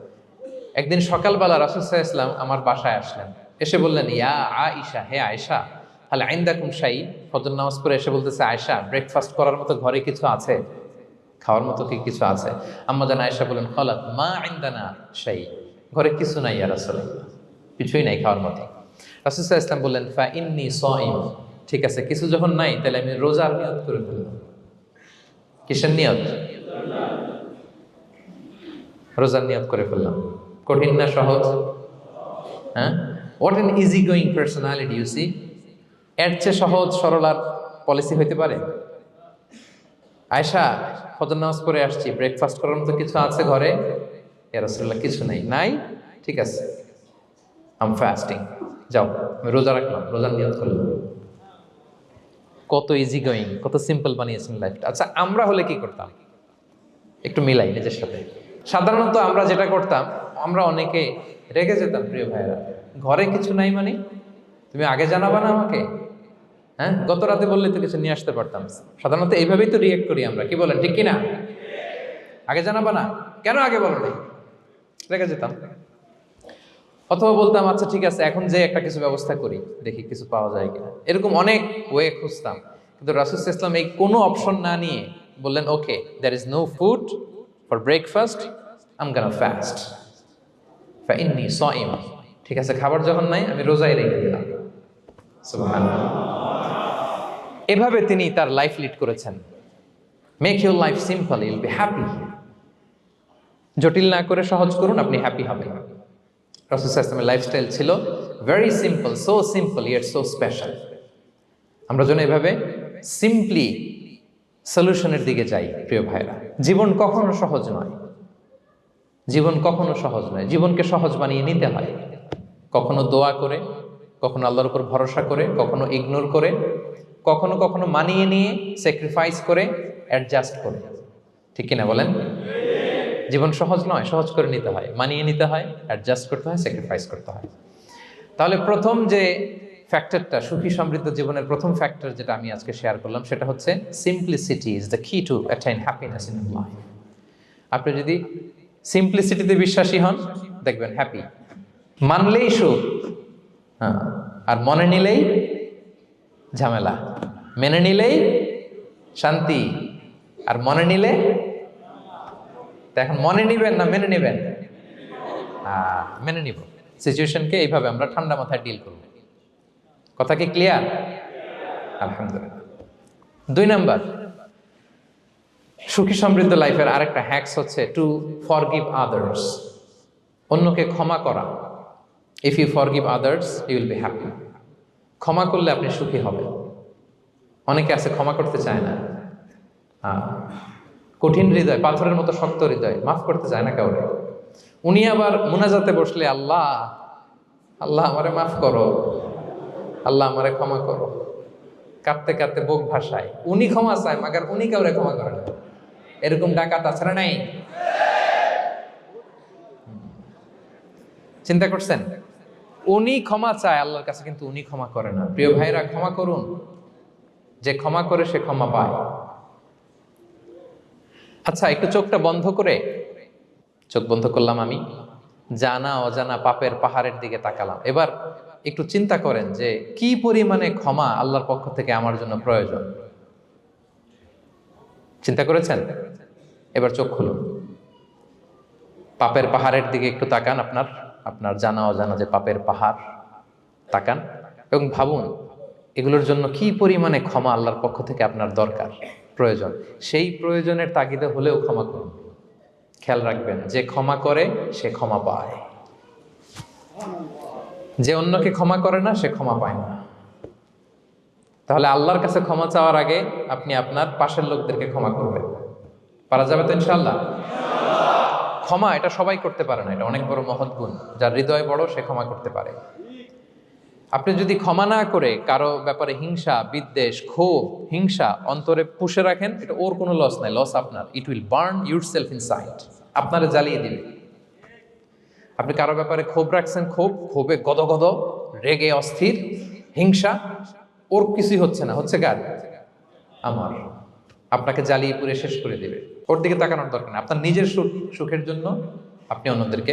একদিন সকালবেলা রাসূল সাল্লাল্লাহু আলাইহি ওয়াসাল্লাম আমার বাসায় আসলেন। এসে বললেন, ইয়া আয়েশা, হে আয়েশা, হাল ইনদাকুম শাই। ফজর নামাজ পড়ে এসে বলতেছে, আয়েশা, ব্রেকফাস্ট করার মতো ঘরে কিছু আছে? খাওয়ার মতো কি কিছু আছে? আম্মা জান আয়েশা বলেন, ক্বালাত মা ইনদানা শাই, ঘরে কিছু নাই ইয়া রাসূলুল্লাহ, কিছুই নাই খাওয়ার মতো। রাসূল সাল্লাল্লাহু আলাইহি ওয়াসাল্লাম বললেন, ফা ইন্নী সাইম, ঠিক আছে, কিছু যখন নাই তাহলে আমি রোজার নিয়ত করে ফেললাম। কিসের নিয়ত? রোজার নিয়ত করে ফেললাম। কঠিন না সহজ? হ্যাঁ, what an easy going personality you see. এর চেয়ে সহজ সরল আর পলিসি হইতে পারে? আয়েশা, ফজর নামাজ পড়ে আসছি, ব্রেকফাস্ট করার মতো কিছু আছে ঘরে? ইয়া রাসূলুল্লাহ, কিছু নাই। নাই, ঠিক আছে, আম ফাস্টিং, যাও আমি রোজা রাখলাম, রোজার নিয়ত করলাম। কত ইজি গোয়িং, কত সিম্পল বানিয়েছেন লাইফটা। আচ্ছা, আমরা হলে কি করতাম? একটু মিলাই নিজের সাথে। সাধারণত আমরা যেটা করতাম, আমরা অনেকে রেগে যেতাম। প্রিয় ভাইয়েরা, ঘরে কিছু নাই মানে তুমি আগে জানাবা না আমাকে? হ্যাঁ, গত রাতে বললে তো কিছু নিয়ে আসতে পারতাম। সাধারণত এইভাবেই তো রিয়েক্ট করি আমরা, কি বলেন, ঠিক কিনা? আগে জানাবা না, কেন আগে বলো নাই? রেগে যেতাম। অথবা বলতাম, আচ্ছা ঠিক আছে, এখন যে একটা কিছু ব্যবস্থা করি, দেখি কিছু পাওয়া যায় কিনা। এরকম অনেক ওয়ে খুঁজতাম। কিন্তু রাসূল সাল্লাল্লাহু আলাইহি ওয়াসাল্লাম এই কোনো অপশন না নিয়ে বললেন, okay, there is no food for breakfast, I am gonna fast, ফা ইন্নী সাইম, ঠিক আছে, খাবার যখন নাই আমি রোজাই রেখে দিলাম। সুবহানাল্লাহ। এভাবে তিনি তার লাইফ লিড করেছেন। Make your life simple, Yule be happy. জটিল না করে সহজ করুন, আপনি হ্যাপি হবেন। রাসূল সাল্লাল্লাহু আলাইহি ওয়াসাল্লামের লাইফস্টাইল ছিল very simple, so simple yet so special. আমরা যেন এভাবে সিম্পলি সলিউশনের দিকে যাই। প্রিয় ভাইরা, জীবন কখনো সহজ নয়, জীবন কখনো সহজ নয়। জীবনকে সহজ বানিয়ে নিতে হয়, কখনো দোয়া করে, কখনো আল্লাহর উপর ভরসা করে, কখনো ইগনোর করে, কখনো কখনো মানিয়ে নিয়ে, স্যাক্রিফাইস করে, অ্যাডজাস্ট করে। ঠিক কিনা বলেন? জীবন সহজ নয়, সহজ করে নিতে হয়, মানিয়ে নিতে হয়, অ্যাডজাস্ট করতে হয়, স্যাক্রিফাইস করতে হয়। তাহলে প্রথম যে ফ্যাক্টরটা, সুখী সমৃদ্ধ জীবনের প্রথম ফ্যাক্টর যেটা আমি আজকে শেয়ার করলাম, সেটা হচ্ছে সিম্পলিসিটি ইজ দ্য কি টু অ্যাটাইন হ্যাপিনেস ইন লাইফ। আপনি যদি সিম্পলিসিটিতে বিশ্বাসী হন, দেখবেন হ্যাপি। মানলেই সুখ, হ্যাঁ, আর মনে নিলেই ঝামেলা। মেনে নিলেই শান্তি, আর মনে নিলে, এখন মনে নিবেন না মেনে নিবেন? মেনে নিব। সিচুয়েশনকে এইভাবে আমরা ঠান্ডা মাথায় ডিল করব। কথা কি ক্লিয়ার? আলহামদুলিল্লাহ। 2 নাম্বার, সুখী সমৃদ্ধ লাইফের আরেকটা হ্যাকস হচ্ছে টু ফরগিভ আদার্স। অন্যকে ক্ষমা করা। If you forgive others, you will be happy. ক্ষমা করলে আপনি সুখী হবেন। অনেকে আছে ক্ষমা করতে চায় না, কঠিন হৃদয়, পাথরের মতো শক্ত হৃদয়, মাফ করতে চায় না কাউকে। উনি আবার মুনাজাতে বসলে, আল্লাহ, আল্লাহ আমারে মাফ করো, আল্লাহ আমারে ক্ষমা করো। কাঁদতে কাঁদতে বুক ভাসায়, উনি ক্ষমা চায় মাগার উনি কাউরে ক্ষমা করে না। এরকম ডাকাত আছে না নাই? চিন্তা করছেন? উনি ক্ষমা চায় আল্লাহর কাছে, কিন্তু উনি ক্ষমা করে না। প্রিয় ভাইরা, ক্ষমা করুন। যে ক্ষমা করে সে ক্ষমা পায়। আচ্ছা, একটু চোখটা বন্ধ করে, চোখ বন্ধ করলাম আমি, জানা অজানা পাপের পাহাড়ের দিকে তাকালাম। এবার একটু চিন্তা করেন যে কি পরিমাণে ক্ষমা আল্লাহর পক্ষ থেকে আমার জন্য প্রয়োজন। চিন্তা করেছেন? এবার চোখ খুলুন, পাপের পাহাড়ের দিকে একটু তাকান, আপনার আপনার জানা অজানা যে পাপের পাহাড়, তাকান এবং ভাবুন এগুলোর জন্য কি পরিমাণে ক্ষমা আল্লাহর পক্ষ থেকে আপনার দরকার, প্রয়োজন। সেই প্রয়োজনের তাগিদে হলেও ক্ষমা করুন। খেয়াল রাখবেন, যে ক্ষমা করে সে ক্ষমা পায়, যে অন্যকে ক্ষমা করে না সে ক্ষমা পায় না। তাহলে আল্লাহর কাছে ক্ষমা চাওয়ার আগে আপনি আপনার পাশের লোকদেরকে ক্ষমা করবেন। পারা যাবে তো ইনশাআল্লাহ? ক্ষমা এটা সবাই করতে পারে না, এটা অনেক বড় মহৎ গুণ। যার হৃদয় বড় সে ক্ষমা করতে পারে। আপনি যদি ক্ষমা না করে কারো ব্যাপারে হিংসা, বিদ্বেষ, ক্ষোভ, হিংসা অন্তরে পুষে রাখেন, এটা ওর কোনো লস নাই, লস আপনার। It will burn your self inside, আপনারা জ্বালিয়ে দিবে। আপনি কারো ব্যাপারে ক্ষোভ রাখছেন, ক্ষোভে গদগদ, রেগে অস্থির, হিংসা, ওর কিছুই হচ্ছে না, হচ্ছে কার? আমার। আপনাকে জ্বালিয়ে পুড়ে শেষ করে দিবে। ওর দিকে তাকানোর দরকার নেই। আপনার নিজের সুখের জন্য আপনি অন্যদেরকে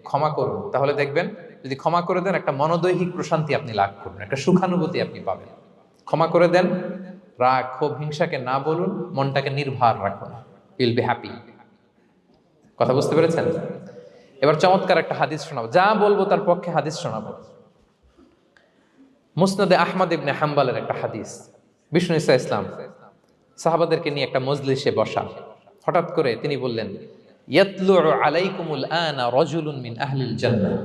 ক্ষমা করুন। তাহলে দেখবেন, যদি ক্ষমা করে দেন, একটা মনোদৈহিক প্রশান্তি আপনি লাভ করবেন, একটা সুখানুভূতি আপনি পাবেন। ক্ষমা করে দেন, রাগ, ক্ষোভ, হিংসাকে না বলুন, মনটাকে নির্ভার রাখুন, ইউল বি হ্যাপি। কথা বুঝতে পেরেছেন? এবার চমৎকার একটা হাদিস শোনাবো, যা বলবো তার পক্ষে হাদিস শোনাবো। মুসনাদে আহমদ ইবনে হাম্বালের একটা হাদিস। বিষ্ণু ইসা ইসলাম সাহাবাদেরকে নিয়ে একটা মজলিসে বসা, হঠাৎ করে তিনি বললেন, ইয়াতলু আলাইকুমুল আনা রাজুলুন মিন আহলিল জান্নাহ।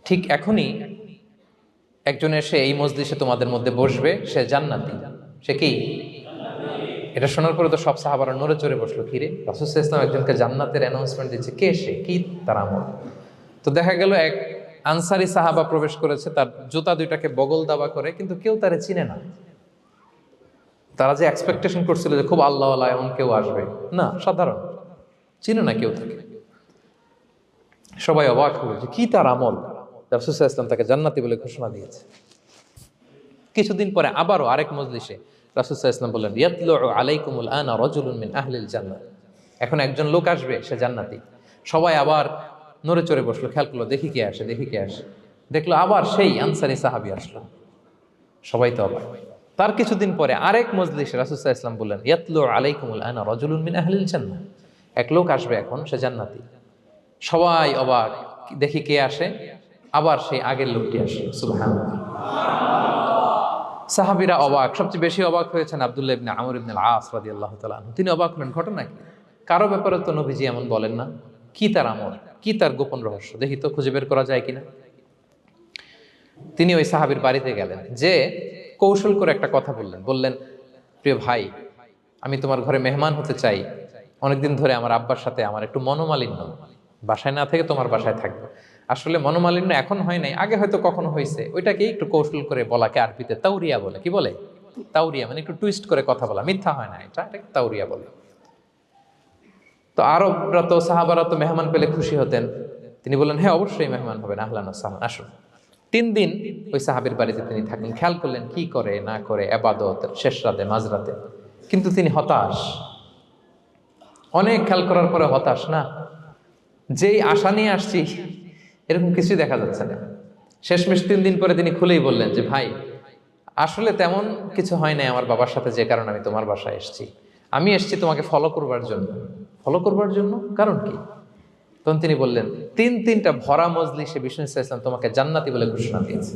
ঠিক এখনই একজন এসে এই মজলিসে তোমাদের মধ্যে বসবে, সে জান্নাতি। সে কি? এটা শোনার পরে তো সব সাহাবারা নড়ে চড়ে বসলো, কিরে, রাসূল সাল্লাল্লাহু আলাইহি ওয়াসাল্লাম একজনকে জান্নাতের অ্যানাউন্সমেন্ট দিচ্ছে, কে সে, কি তার আমল? তো দেখা গেল এক আনসারি সাহাবা প্রবেশ করেছে, তার জুতা দুইটাকে বগল দাবা করে, কিন্তু কেউ তারে চিনে না। তারা যে এক্সপেকটেশন করছিল যে খুব আল্লাহওয়ালা এমন কেউ আসবে, না, সাধারণ, চিনে না কেউ তাকে। সবাই অবাক হলো যে কি তার আমল, রাসূল সাল্লাল্লাহু আলাইহি ওয়াসাল্লাম তাকে জান্নাতি বলে ঘোষণা দিয়েছে। কিছুদিন পরে আবারও আরেক মজলিসে রাসূল সাল্লাল্লাহু আলাইহি ওয়াসাল্লাম বললেন, ইয়াতলু আলাইকুমুল আনা রাজুলুন মিন আহলিল জান্নাহ। এখন একজন লোক আসবে, সে জান্নাতি। সবাই আবার নড়ে চড়ে বসলো, খেয়াল করলো, দেখি কে আসে, দেখি কে আসে। দেখলো আবার সেই আনসারি সাহাবী আসলো। সবাই তো অবাক। তার কিছুদিন পরে আরেক মজলিসে রাসূল সাল্লাল্লাহু আলাইহি ওয়াসাল্লাম বললেন, ইয়াতলু আলাইকুমুল আনা রাজুলুন মিন আহলিল জান্নাহ। এক লোক আসবে এখন, সে জান্নাতি। সবাই অবাক, দেখি কে আসে, আবার সেই আগের লোকটি আসে। সুবহানাল্লাহ। সাহাবীরা অবাক, সবচেয়ে বেশি অবাক হয়েছেন আব্দুল্লাহ ইবনে আমর ইবনে আল-আস রাদিয়াল্লাহু তাআলা আনহু। তিনি অবাক হলেন, ঘটনা কি? কারো ব্যাপারে তো নবীজি এমন বলেন না, কি তার আমল, কি তার গোপন রহস্য, দেখি তো খুঁজে বের করা যায় কিনা। তিনি ওই সাহাবীর বাড়িতে গেলেন, যে কৌশল করে একটা কথা বললেন, প্রিয় ভাই, আমি তোমার ঘরে মেহমান হতে চাই। অনেকদিন ধরে আমার আব্বার সাথে আমার একটু মনোমালিন্য, বাসায় না থেকে তোমার বাসায় থাকবো। আসলে মনোমালিন্য এখন হয় নাই, আগে হয়তো কখনো হয়েছে। ওইটাকে একটু কৌশল করে বলাকে আরবিতে তাউরিয়া বলে। কি বলে? তাউরিয়া, মানে একটু টুইস্ট করে কথা বলা, মিথ্যা হয় না, এটাকে তাউরিয়া বলে। তো আরবরা তো, সাহাবারা তো মেহমান পেলে খুশি হতেন। তিনি বললেন, হ্যাঁ অবশ্যই মেহমান হবেন, আহলান ওয়া সাহলান, আসুন। 3 দিন ওই সাহাবীর বাড়িতে তিনি থাকলেন। খেয়াল করলেন কি করে না করে, ইবাদত, শেষ রাতে, মাঝরাতে। কিন্তু তিনি হতাশ, অনেক খেয়াল করার পরে হতাশ। না, যেই আশা নিয়ে আসছি এরকম কিছুই দেখা যাচ্ছে না। শেষমেশ 3 দিন পরে তিনি খুলেই বললেন যে, ভাই আসলে তেমন কিছু হয় নাই আমার বাবার সাথে, যে কারণে আমি তোমার বাসায় এসেছি। আমি এসেছি তোমাকে ফলো করবার জন্য। ফলো করবার জন্য? কারণ কি? তখন তিনি বললেন, 3টা ভরা মজলিসে বিষ্ণু সাল্লাল্লাহু আলাইহি ওয়াসাল্লাম তোমাকে জান্নাতি বলে ঘোষণা দিয়েছে।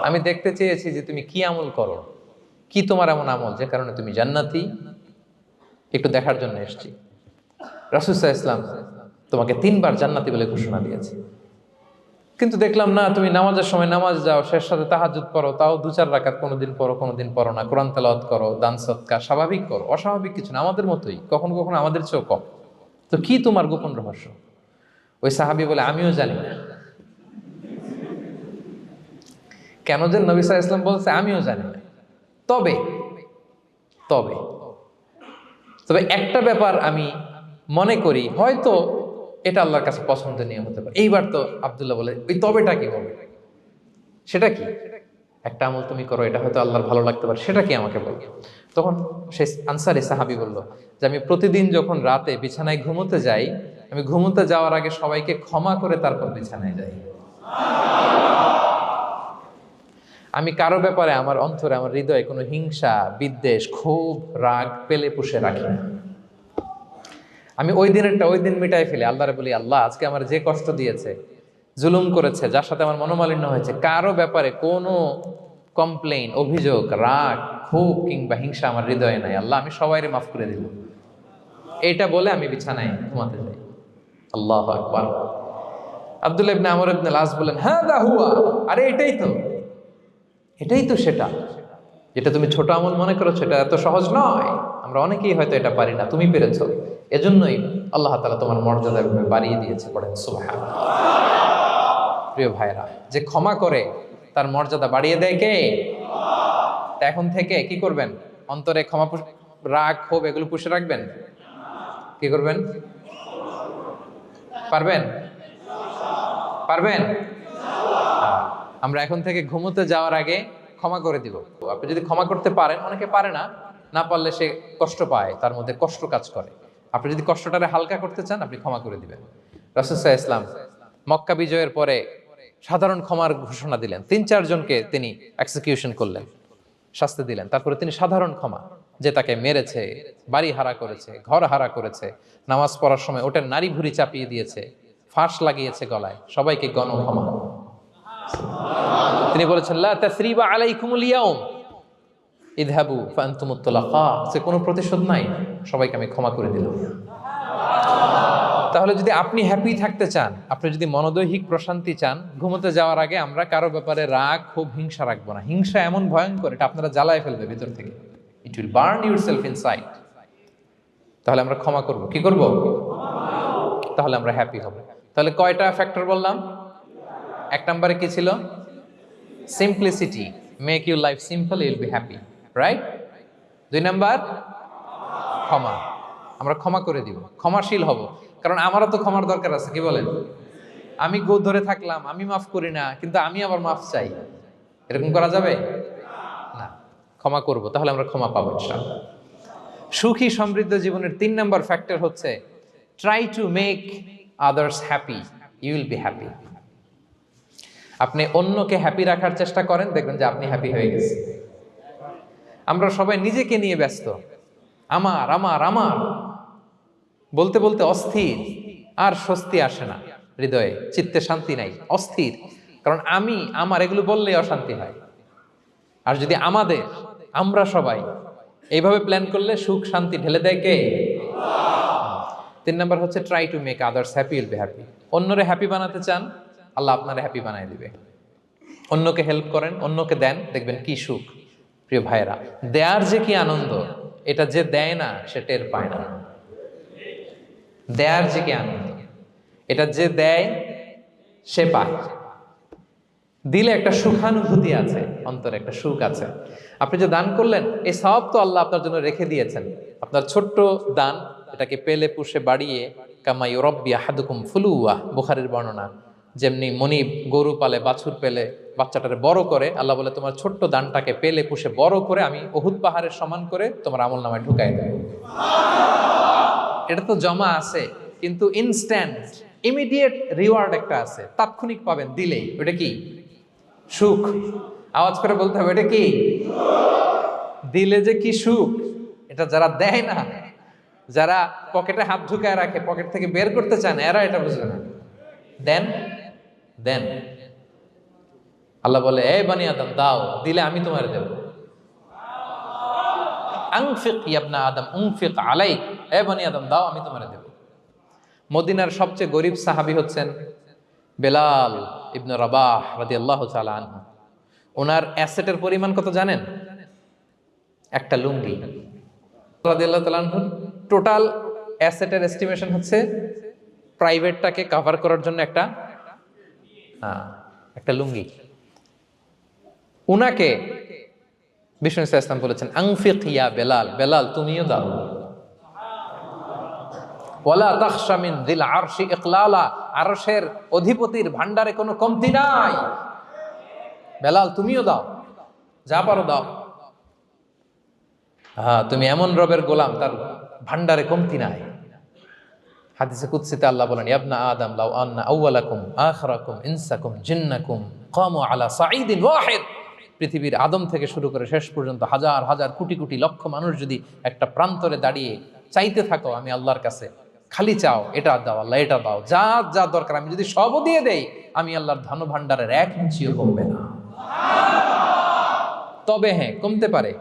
আমি দেখতে চেয়েছি যে তুমি কি আমল করো, কি তোমার এমন আমল যে কারণে তুমি জান্নাতি, একটু দেখার জন্য এসেছি। রাসূল সাল্লাল্লাহু আলাইহি ওয়াসাল্লাম তোমাকে 3 বার জান্নাতি বলে ঘোষণা দিয়েছে, কিন্তু দেখলাম না, তুমি নামাজের সময় নামাজ যাও, শেষ সাথে তাহাজ্জুদ পড়ো, তাও 2-4 রাকাত, কোনোদিন পড়ো কোনোদিন পড়ো না, কোরআন তেলাওয়াত করো, দান সদকা, স্বাভাবিক করো, অস্বাভাবিক কিছু না, আমাদের মতোই, কখনো কখনো আমাদের চেয়েও কম। তো কি তোমার গোপন রহস্য? ওই সাহাবী বলে, আমিও জানি না। কেন যে নবী সাল্লাল্লাহু আলাইহি ওয়াসাল্লাম বলছে আমিও জানি না। তবে তবে তবে একটা ব্যাপার আমি মনে করি, হয়তো এটা আল্লাহর কাছে পছন্দনীয় হতে পারে। এইবার তো আব্দুল্লাহ বলে, ওই তবেটা কি বলে? সেটা কি? একটা আমল তুমি করো, এটা হয়তো আল্লাহর ভালো লাগতে পারে, সেটা কি আমাকে বলো। তখন সে আনসারী সাহাবী বলল যে আমি প্রতিদিন যখন রাতে বিছানায় ঘুমোতে যাই, আমি ঘুমোতে যাওয়ার আগে সবাইকে ক্ষমা করে তারপর বিছানায় যাই। আমি কারো ব্যাপারে আমার অন্তরে, আমার হৃদয়ে কোনো হিংসা, বিদ্বেষ, ক্ষোভ, রাগ পেলে পুষে রাখি না। আমি ওই দিনেরটা ওই দিন মিটাই ফেলি। আল্লাহরে বলি, আল্লাহ আজকে আমার যে কষ্ট দিয়েছে, জুলুম করেছে, যার সাথে আমার মনোমালিন্য হয়েছে, কারো ব্যাপারে কোনো কমপ্লেইন, অভিযোগ, রাগ, ক্ষোভ কিংবা হিংসা আমার হৃদয়ে নাই। আল্লাহ আমি সবাইরে মাফ করে দিলাম। এইটা বলে আমি বিছানায় ঘুমাতে যাই। আল্লাহু আকবার। আব্দুল্লাহ ইবনে আমর ইবনে আল আস বলেন, হ্যাঁ দা হুয়া, আরে এটাই তো সেটা যেটা তুমি ছোট আমল মনে করছো, এটা এত সহজ নয়। আমরা অনেকেই হয়তো এটা পারি না, তুমি পেরেছো। এজন্যই আল্লাহ তাআলা তোমার মর্যাদা বাড়িয়ে দিয়েছে। পড়েন সুবহানাল্লাহ। প্রিয় ভাইরা, যে ক্ষমা করে তার মর্যাদা বাড়িয়ে দেয় কে? তা এখন থেকে কি করবেন? অন্তরে ক্ষমা, রাগ, ক্ষোভ এগুলো পুষে রাখবেন। কি করবেন? পারবেন? পারবেন? আমরা এখন থেকে ঘুমোতে যাওয়ার আগে ক্ষমা করে দিব। আপনি যদি ক্ষমা করতে পারেন, অনেকে পারে না, না পারলে সে কষ্ট পায়, তার মধ্যে কষ্ট কাজ করে। আপনি যদি কষ্টটারে হালকা করতে চান, আপনি ক্ষমা করে দিবেন। রাসূল সাল্লাল্লাহু আলাইহি ওয়াসাল্লাম মক্কা বিজয়ের পরে সাধারণ ক্ষমার ঘোষণা দিলেন। ৩-৪ জনকে তিনি এক্সিকিউশন করলেন, শাস্তি দিলেন। তারপরে তিনি সাধারণ ক্ষমা, যে তাকে মেরেছে, বাড়ি হারা করেছে, ঘর হারা করেছে, নামাজ পড়ার সময় ওটার নারী ভুঁড়ি চাপিয়ে দিয়েছে, ফাঁস লাগিয়েছে গলায়, সবাইকে গণ ক্ষমা। তিনি বলেছেন, লা তাসরিবা আলাইকুমুল ইয়াউম ইযহাবু ফাআনতুমুত তুলাকা। সে কোনো প্রতিশোধ নাই, সবাইকে আমি ক্ষমা করে দিলাম। তাহলে যদি আপনি হ্যাপি থাকতে চান, আপনি যদি মনোদৈহিক প্রশান্তি চান, ঘুমোতে যাওয়ার আগে আমরা কারো ব্যাপারে রাগ, ক্ষোভ, হিংসা রাখবো না। হিংসা এমন ভয়ঙ্কর, এটা আপনারা জ্বালায় ফেলবে ভিতর থেকে। It will burn yourself inside. তাহলে আমরা ক্ষমা করব। কি করব? তাহলে আমরা হ্যাপি হব। তাহলে কয়টা ফ্যাক্টর বললাম? 1 নম্বরে কি ছিল? Simplicity, make your life simple, you will be happy, right? 2 number ক্ষমা, আমরা ক্ষমা করে দিব, ক্ষমাশীল হব। কারণ আমারও তো ক্ষমার দরকার আছে, কি বলেন? আমি গো ধরে থাকলাম, আমি মাফ করি না, কিন্তু আমি আবার মাফ চাই, এরকম করা যাবে না। ক্ষমা করব, তাহলে আমরা ক্ষমা পাবো ইনশাআল্লাহ। সুখী সমৃদ্ধ জীবনের 3 নাম্বার ফ্যাক্টর হচ্ছে try to make others happy, you will be happy. আপনি অন্যকে হ্যাপি রাখার চেষ্টা করেন, দেখবেন যে আপনি হ্যাপি হয়ে গেছেন। আমরা সবাই নিজেকে নিয়ে ব্যস্ত, আমার আমার আমার বলতে বলতে অস্থির, আর স্বস্তি আসে না হৃদয়ে, চিত্তে শান্তি নাই, অস্থির। কারণ আমি আমার এগুলো বললেই অশান্তি হয়। আর যদি আমাদের, আমরা সবাই এইভাবে প্ল্যান করলে সুখ শান্তি ঢেলে দেয় কে? 3 নাম্বার হচ্ছে try to make others happy, will be happy. অন্যরে হ্যাপি বানাতে চান, আল্লাহ আপনারে হ্যাপি বানায় দিবে। অন্যকে হেল্প করেন, অন্যকে দেন, দেখবেন কি সুখ। প্রিয় ভাইয়েরা, দেয়ার যে কি আনন্দ, এটা যে দেয় না সে টের পায় না। দেয়ার যে কি আনন্দ, এটা যে দেয় সে পায়। দিলে একটা সুখানুভূতি আছে, অন্তরে একটা সুখ আছে। আপনি যে দান করলেন, এই সওয়াব তো আল্লাহ আপনার জন্য রেখে দিয়েছেন। আপনার ছোট্ট দান, এটাকে পেলে পুষে বাড়িয়ে, কামা ইউরাব্বি আহাদুকুম ফুলুওয়া, বুখারীর বর্ণনা, যেমনি মনিব গরু পালে, বাছুর পেলে বাচ্চাটারে বড় করে, আল্লাহ বলে তোমার ছোট্ট দানটাকে পেলে পুষে বড় করে আমি উহুদ পাহাড়ের সমান করে তোমার আমলনামায় ঢুকাই দেব। এটা তো জমা আছে, কিন্তু ইনস্ট্যান্ট ইমিডিয়েট রিওয়ার্ড একটা আছে, তাৎক্ষণিক পাবেন দিলেই। ওটা কি? সুখ। আওয়াজ করে বলতে হবে, এটা কি? দিলে যে কি সুখ, এটা যারা দেয় না, যারা পকেটে হাত ঢুকায় রাখে, পকেট থেকে বের করতে চান, এরা এটা বুঝবে না। দেন দেন। আল্লাহ বলে, এই বানি আদম দাও, দিলে আমি তোমার দেব। আনফিক ইয়া আদম উনফিক আলাইক, এই বানি আদম দাও, আমি তোমার দেব। মদিনার সবচেয়ে গরিব সাহাবী হচ্ছেন বেলাল ইবনে রাবাহ রাদিয়াল্লাহু তাআলা আনহু। ওনার অ্যাসেটের পরিমাণ কত জানেন? একটা লুঙ্গি। রাদিয়াল্লাহু তাআলা আনহু টোটাল অ্যাসেটের এস্টিমেশন হচ্ছে প্রাইভেটটাকে কভার করার জন্য একটা লুঙ্গি। উনাকে বিষ্ণু ইসলাম বলেছেন আনফিক ইয়া বেলাল, বেলাল তুমিও দাও। ওয়ালা তাখশা মিন যিল আরশি ইকলালা, আরশের অধিপতির ভান্ডারে কোনো কমতি নাই, বেলাল তুমিও দাও, যা পারো দাও। হ্যাঁ, তুমি এমন রবের গোলাম তার ভান্ডারে কমতি নাই। হাদিসে কুদসিতে আল্লাহ বলেন, ইবনা আদম লাউ আন্না আউওয়ালাকুম আখিরাকুম ইনসাকুম জিন্নাকুম কামু আলা সাঈদিন ওয়াহিদ, পৃথিবীর আদম থেকে শুরু করে শেষ পর্যন্ত হাজার হাজার কোটি কোটি লক্ষ মানুষ যদি একটা প্রান্তরে দাঁড়িয়ে চাইতে থাকো আমি আল্লাহর কাছে, খালি চাও এটা দাও আল্লাহ, এটা দাও, যা যা দরকার আমি যদি সবও দিয়ে দেই, আমি আল্লাহর ধন ভান্ডারের 1 ইঞ্চিও কমবে না। তবে হ্যাঁ, কমতে পারে,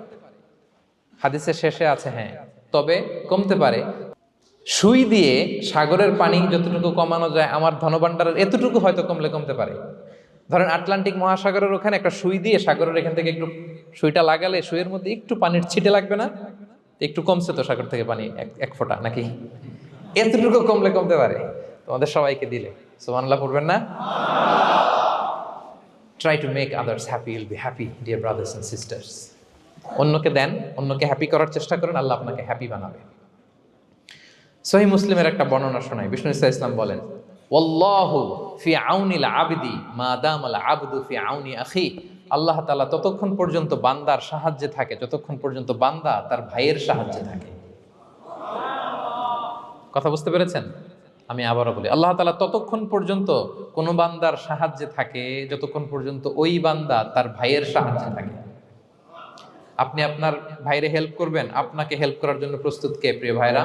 হাদিসের শেষে আছে হ্যাঁ তবে কমতে পারে। সুই দিয়ে সাগরের পানি যতটুকু কমানো যায় আমার ধনভাণ্ডারের এতটুকু হয়তো কমলে কমতে পারে। ধরেন আটলান্টিক মহাসাগরের ওখানে একটা সুই দিয়ে সাগরের এখান থেকে একটু সুইটা লাগালে সুইয়ের মধ্যে একটু পানির ছিটে লাগবে না? একটু কমছে তো সাগর থেকে পানি, এক ফোঁটা নাকি, এতটুকু কমলে কমতে পারে। তোমাদের সবাইকে দিলে সুবহানাল্লাহ পড়বেন না? Try to make others happy, will be happy dear brothers and sisters. অন্যকে দেন, অন্যকে হ্যাপি করার চেষ্টা করেন, আল্লাহ আপনাকে হ্যাপি বানাবে। সহিহ মুসলিমের একটা বর্ণনা শোনাই, বিষ্ণু ইসলাম বলেন, ওয়াল্লাহু ফি আউনিল আবদি মা দামাল আবদু ফি আউনি আখি, আল্লাহ তাআলা ততক্ষণ পর্যন্ত বান্দার সাহায্যে থাকে যতক্ষণ পর্যন্ত বান্দা তার ভাইয়ের সাহায্যে থাকে। কথা বুঝতে পেরেছেন? আমি আবারও বলি, আল্লাহ তাআলা ততক্ষণ পর্যন্ত কোন বান্দার সাহায্যে থাকে যতক্ষণ পর্যন্ত ওই বান্দা তার ভাইয়ের সাহায্যে থাকে। আপনি আপনার ভাইরে হেল্প করবেন, আপনাকে হেল্প করার জন্য প্রস্তুত কে প্রিয় ভাইরা?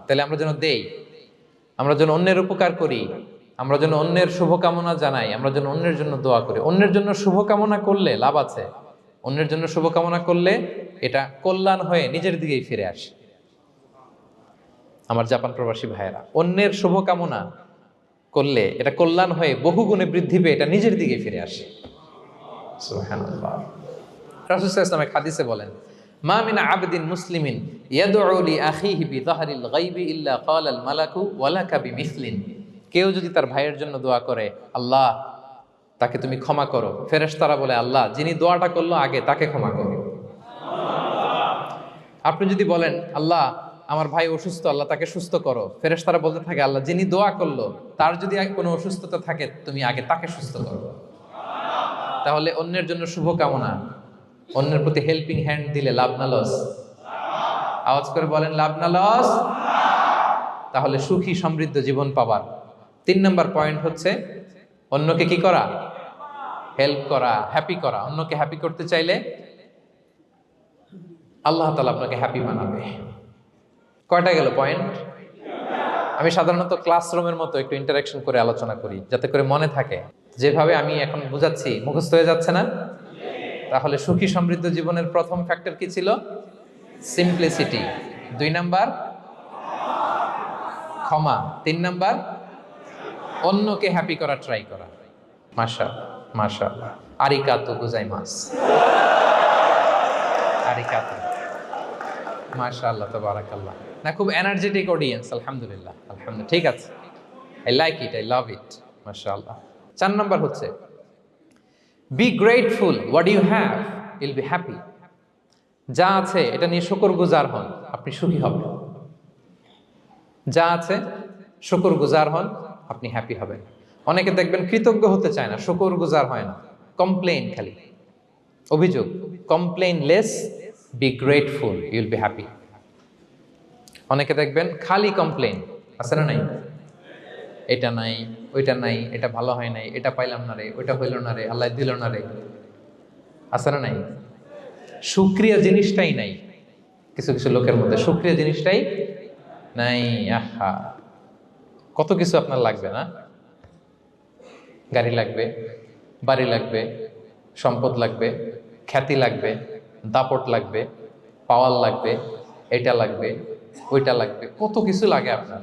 তাহলে আমরা যেন দেই, আমরা যেন অন্যের উপকার করি, আমরা যেন অন্যের শুভকামনা জানাই, আমরা যেন অন্যের জন্য দোয়া করি। অন্যের জন্য শুভকামনা করলে লাভ আছে, অন্যের জন্য শুভকামনা করলে এটা কল্যাণ হয়ে নিজের দিকেই ফিরে আসে। আমার জাপান প্রবাসী ভাইয়েরা, অন্যের শুভকামনা করলে এটা কল্যাণ হয়ে বহুগুণে বৃদ্ধি পেয়ে এটা নিজের দিকে ফিরে আসে। সুবহানাল্লাহ। রাসূল সাল্লাল্লাহু আলাইহি ওয়াসাল্লাম হাদিসে বলেন, মা মিন আবদিন মুসলিমিন ইয়াদউ লি আখিহি বিযাহরিল গায়বি ইল্লা ক্বালাল মালাকু ওয়া লাকা বিমিসলিন, কেউ যদি তার ভাইয়ের জন্য দোয়া করে, আল্লাহ তাকে তুমি ক্ষমা করো, ফেরেশতারা বলে, আল্লাহ যিনি দোয়াটা করলো আগে তাকে ক্ষমা করো। আপনি যদি বলেন, আল্লাহ আমার ভাই অসুস্থ, আল্লাহ তাকে সুস্থ করো, ফেরেশতারা বলতে থাকে, আল্লাহ যিনি দোয়া করলো তার যদি কোনো অসুস্থতা থাকে তুমি আগে তাকে সুস্থ করো। তাহলে অন্যের জন্য শুভকামনা, অন্যের প্রতি হেল্পিং হ্যান্ড দিলে লাভ না লস? আওয়াজ করে বলেন, লাভ না লস? তাহলে সুখী সমৃদ্ধ জীবন পাবার 3 নম্বর পয়েন্ট হচ্ছে অন্যকে কি করা? হেল্প করা, হ্যাপি করা। অন্যকে হ্যাপি করতে চাইলে আল্লাহ তাআলা আপনাকে হ্যাপি বানাবে। কয়টা গেল পয়েন্ট? আমি সাধারণত ক্লাসরুমের মতো একটু ইন্টারাকশন করে আলোচনা করি যাতে করে মনে থাকে। যেভাবে আমি এখন বুঝাচ্ছি মুখস্থ হয়ে যাচ্ছে না? তাহলে সুখী সমৃদ্ধ জীবনের প্রথম ফ্যাক্টর কি ছিল? সিম্পলিসিটি। 2 নাম্বার ক্ষমা। 3 নাম্বার অন্যকে হ্যাপি করা ট্রাই করা। মাশাআল্লাহ মাশাআল্লাহ, আরিকাতু গোজাইমাস, আরিকাতু, মাশাআল্লাহ তাবারাকাল্লাহ। না, খুব এনার্জেটিক অডিয়েন্স, আলহামদুলিল্লাহ আলহামদুলিল্লাহ, ঠিক আছে, I like it, I love it, মাশাআল্লাহ। 4 নাম্বার হচ্ছে be grateful what you have, you'll be happy. যা আছে এটা নিয়ে শুকরগুজার হন, আপনি সুখী হবেন। যা আছে শুকরগুজার হন, আপনি হ্যাপি হবেন। অনেকে দেখবেন কৃতজ্ঞ হতে চায় না, শুকরগুজার হয় না, কমপ্লেইন, খালি অভিযোগ। Complain less, be grateful, Yule be happy. অনেকে দেখবেন খালি কমপ্লেইন, আছে না নাই? এটা নাই, ওইটা নাই, এটা ভালো হয় নাই, এটা পাইলাম না রে, ওইটা হইল না রে, আল্লাহ দিল না রে, আছে না নাই? শুকরিয়া জিনিসটাই নাই কিছু কিছু লোকের মধ্যে, শুকরিয়া জিনিসটাই নাই। আহা, কত কিছু আপনার লাগবে না? গাড়ি লাগবে, বাড়ি লাগবে, সম্পদ লাগবে, খ্যাতি লাগবে, দাপট লাগবে, পাওয়ার লাগবে, এটা লাগবে, ওইটা লাগবে, কত কিছু লাগে আপনার।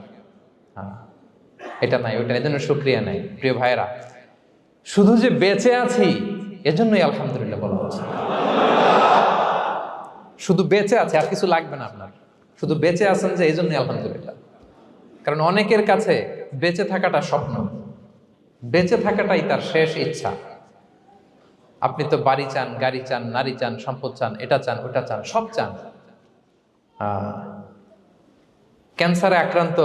হ্যাঁ, এটা নাই, ওইটা, এজন্য শুকরিয়া নাই। প্রিয় ভাইয়েরা, শুধু যে বেঁচে আছি এজন্যই আলহামদুলিল্লাহ বলা হচ্ছে। শুধু বেঁচে আছে, আর কিছু লাগবে না আপনার, শুধু বেঁচে আছেন যে এই জন্যই আলহামদুলিল্লাহ। কারণ অনেকের কাছে বেঁচে থাকাটা স্বপ্ন, বেঁচে থাকাটাই তার শেষ ইচ্ছা। আপনি তো বাড়ি চান, গাড়ি চান, নারী চান, সম্পদ চান, এটা চান, ওটা চান, সব চান। ক্যান্সারে আক্রান্ত